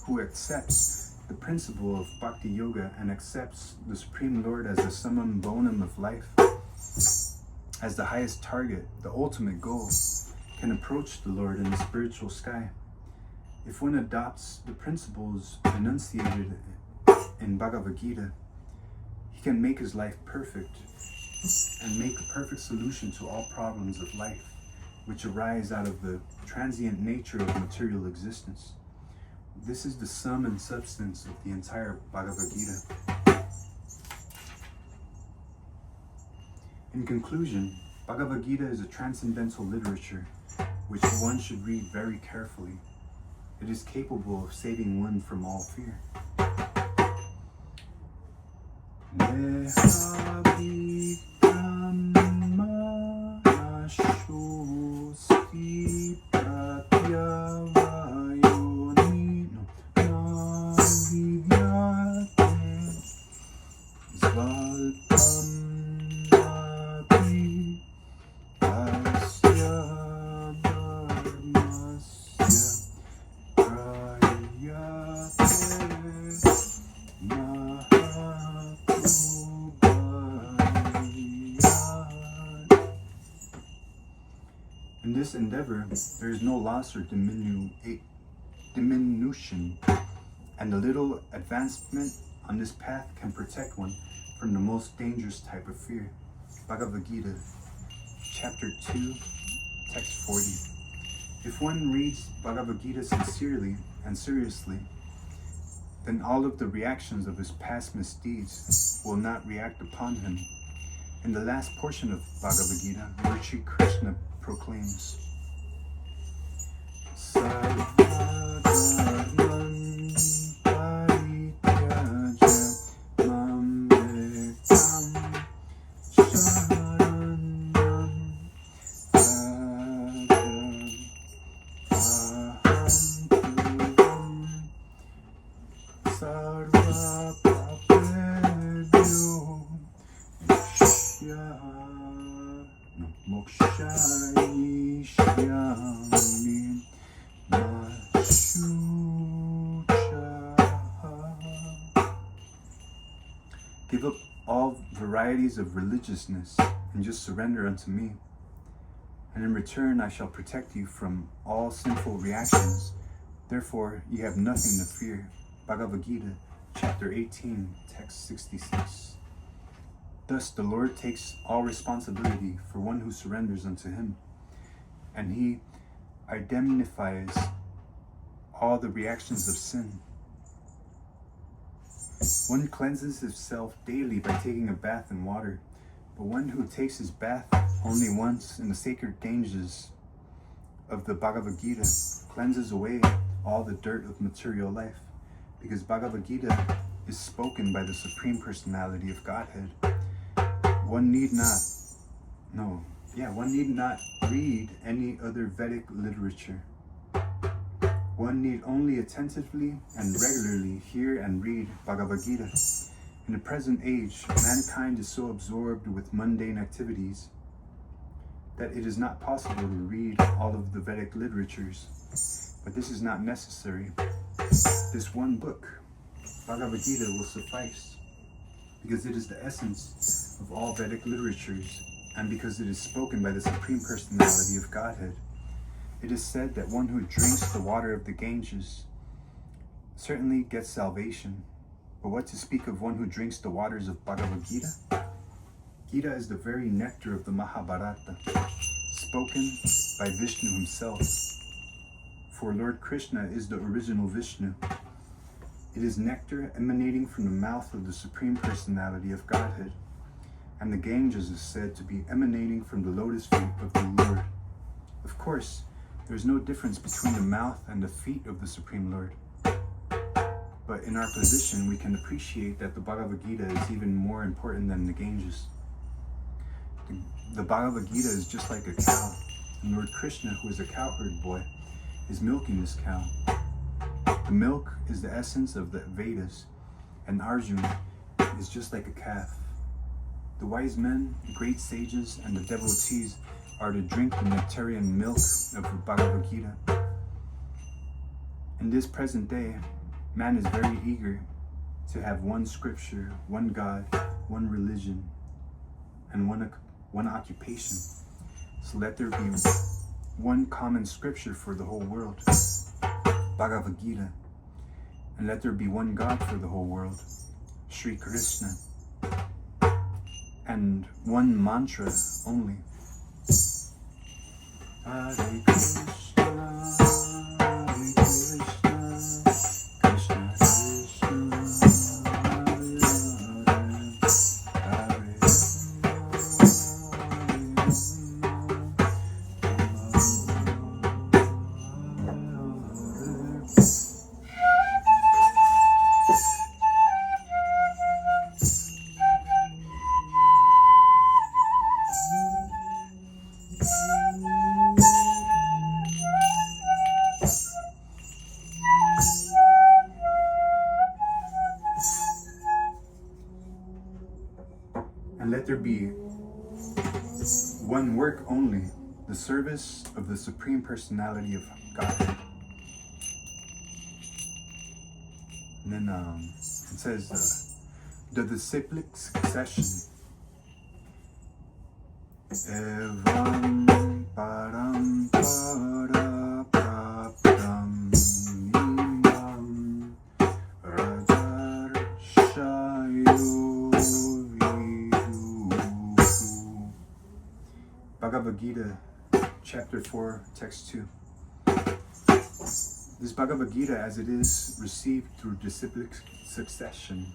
who accepts the principle of Bhakti Yoga and accepts the Supreme Lord as the summum bonum of life, as the highest target, the ultimate goal, can approach the Lord in the spiritual sky. If one adopts the principles enunciated in Bhagavad-gita, he can make his life perfect and make a perfect solution to all problems of life which arise out of the transient nature of material existence. This is the sum and substance of the entire Bhagavad-gita. In conclusion, Bhagavad-gita is a transcendental literature which one should read very carefully. It is capable of saving one from all fear. In this endeavor, there is no loss or diminution, and a little advancement on this path can protect one from the most dangerous type of fear. Bhagavad-gita, chapter 2, text 40. If one reads Bhagavad-gita sincerely and seriously, then all of the reactions of his past misdeeds will not react upon him. In the last portion of Bhagavad-gita, Lord Shri Krishna proclaims, give up all varieties of religiousness and just surrender unto me. And in return, I shall protect you from all sinful reactions. Therefore, you have nothing to fear. Bhagavad-gita, chapter 18, text 66. Thus, the Lord takes all responsibility for one who surrenders unto him, and he indemnifies all the reactions of sin. One cleanses himself daily by taking a bath in water, but one who takes his bath only once in the sacred Ganges of the Bhagavad-gita cleanses away all the dirt of material life, because Bhagavad-gita is spoken by the Supreme Personality of Godhead. One need not read any other Vedic literature. One need only attentively and regularly hear and read Bhagavad-gita. In the present age, mankind is so absorbed with mundane activities that it is not possible to read all of the Vedic literatures. But this is not necessary. This one book, Bhagavad-gita, will suffice, because it is the essence of all Vedic literatures, and because it is spoken by the Supreme Personality of Godhead. It is said that one who drinks the water of the Ganges certainly gets salvation. But what to speak of one who drinks the waters of Bhagavad-gita? Gita is the very nectar of the Mahabharata, spoken by Vishnu himself. For Lord Krishna is the original Vishnu. It is nectar emanating from the mouth of the Supreme Personality of Godhead, and the Ganges is said to be emanating from the lotus feet of the Lord. Of course, there's no difference between the mouth and the feet of the Supreme Lord. But in our position, we can appreciate that the Bhagavad-gita is even more important than the Ganges. The Bhagavad-gita is just like a cow, and Lord Krishna, who is a cowherd boy, is milking this cow. The milk is the essence of the Vedas, and Arjuna is just like a calf. The wise men, the great sages, and the devotees are to drink the nectarian milk of the Bhagavad-gita. In this present day, man is very eager to have one scripture, one God, one religion, and one occupation. So let there be one common scripture for the whole world, Bhagavad-gita, and let there be one God for the whole world, Sri Krishna, and one mantra only. Hare Krishna, Hare Krishna, Krishna Krishna, Hare Hare, and let there be one work only, the service of the Supreme Personality of God. And then it says the disciplic succession. Evam param para praptam imam rajarshayo vidu. Bhagavad Gita, chapter 4, text 2. This Bhagavad Gita, as it is received through disciplic succession: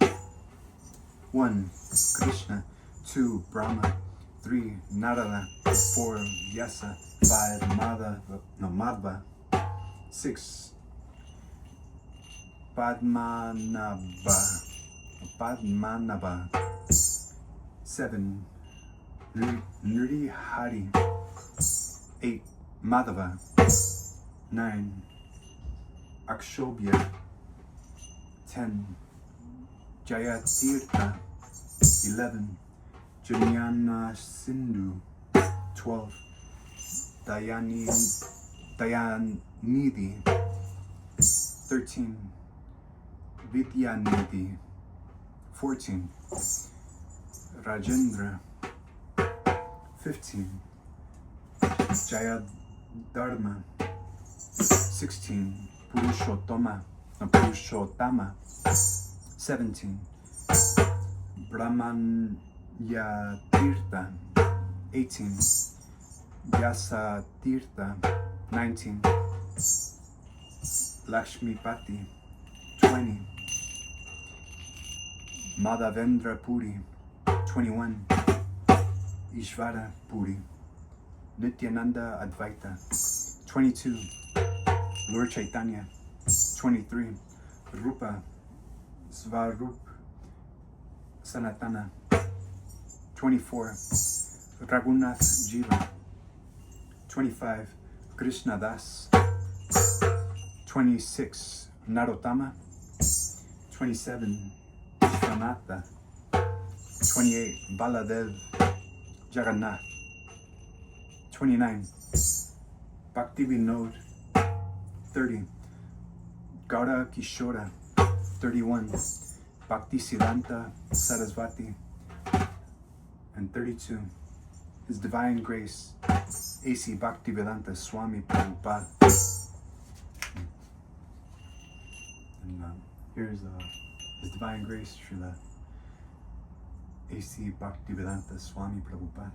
1. Krishna, 2. Brahma, 3. Narada, 4. Vyasa, 5. Madhva, 6. Padmanabha, 7. Nrihari, 8. Madhava, 9. Akshobhya, 10. Jayatirtha, 11. Jnana Sindhu, 12. Dayanidhi, 13. Vidyanidhi, 14. Rajendra, 15. Jayadharma, 16. Purushottama, 17. Brahmanyatirtha, 18. Vyasatirtha, 19. Lakshmipati, 20. Madhavendra Puri, 21. Ishvara Puri. Nityananda Advaita, 22. Lord Chaitanya, 23. Rupa Svarup Sanatana, 24. Raghunath Jiva, 25. Krishna Das, 26. Narottama, 27. Vishwanatha, 28. Baladev Jagannath, 29. Bhakti Vinod, 30. Gaura Kishora, 31. Bhakti Siddhanta Sarasvati, and 32. His Divine Grace, A.C. Bhaktivedanta Swami Prabhupada. And here's His Divine Grace, Srila A.C. Bhaktivedanta Swami Prabhupada.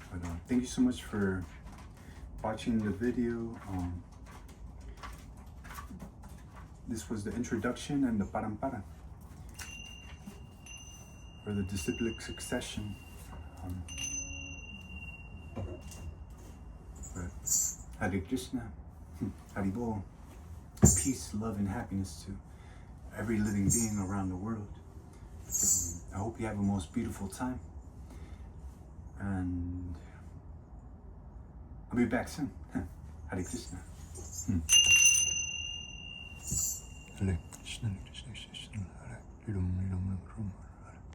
But thank you so much for watching the video. this was the introduction and the parampara for the disciplic succession. But Hare Krishna, Hari Bol, peace, love, and happiness to every living being around the world. I hope you have a most beautiful time, and I'll be back soon. Hare Krishna. Hare Krishna.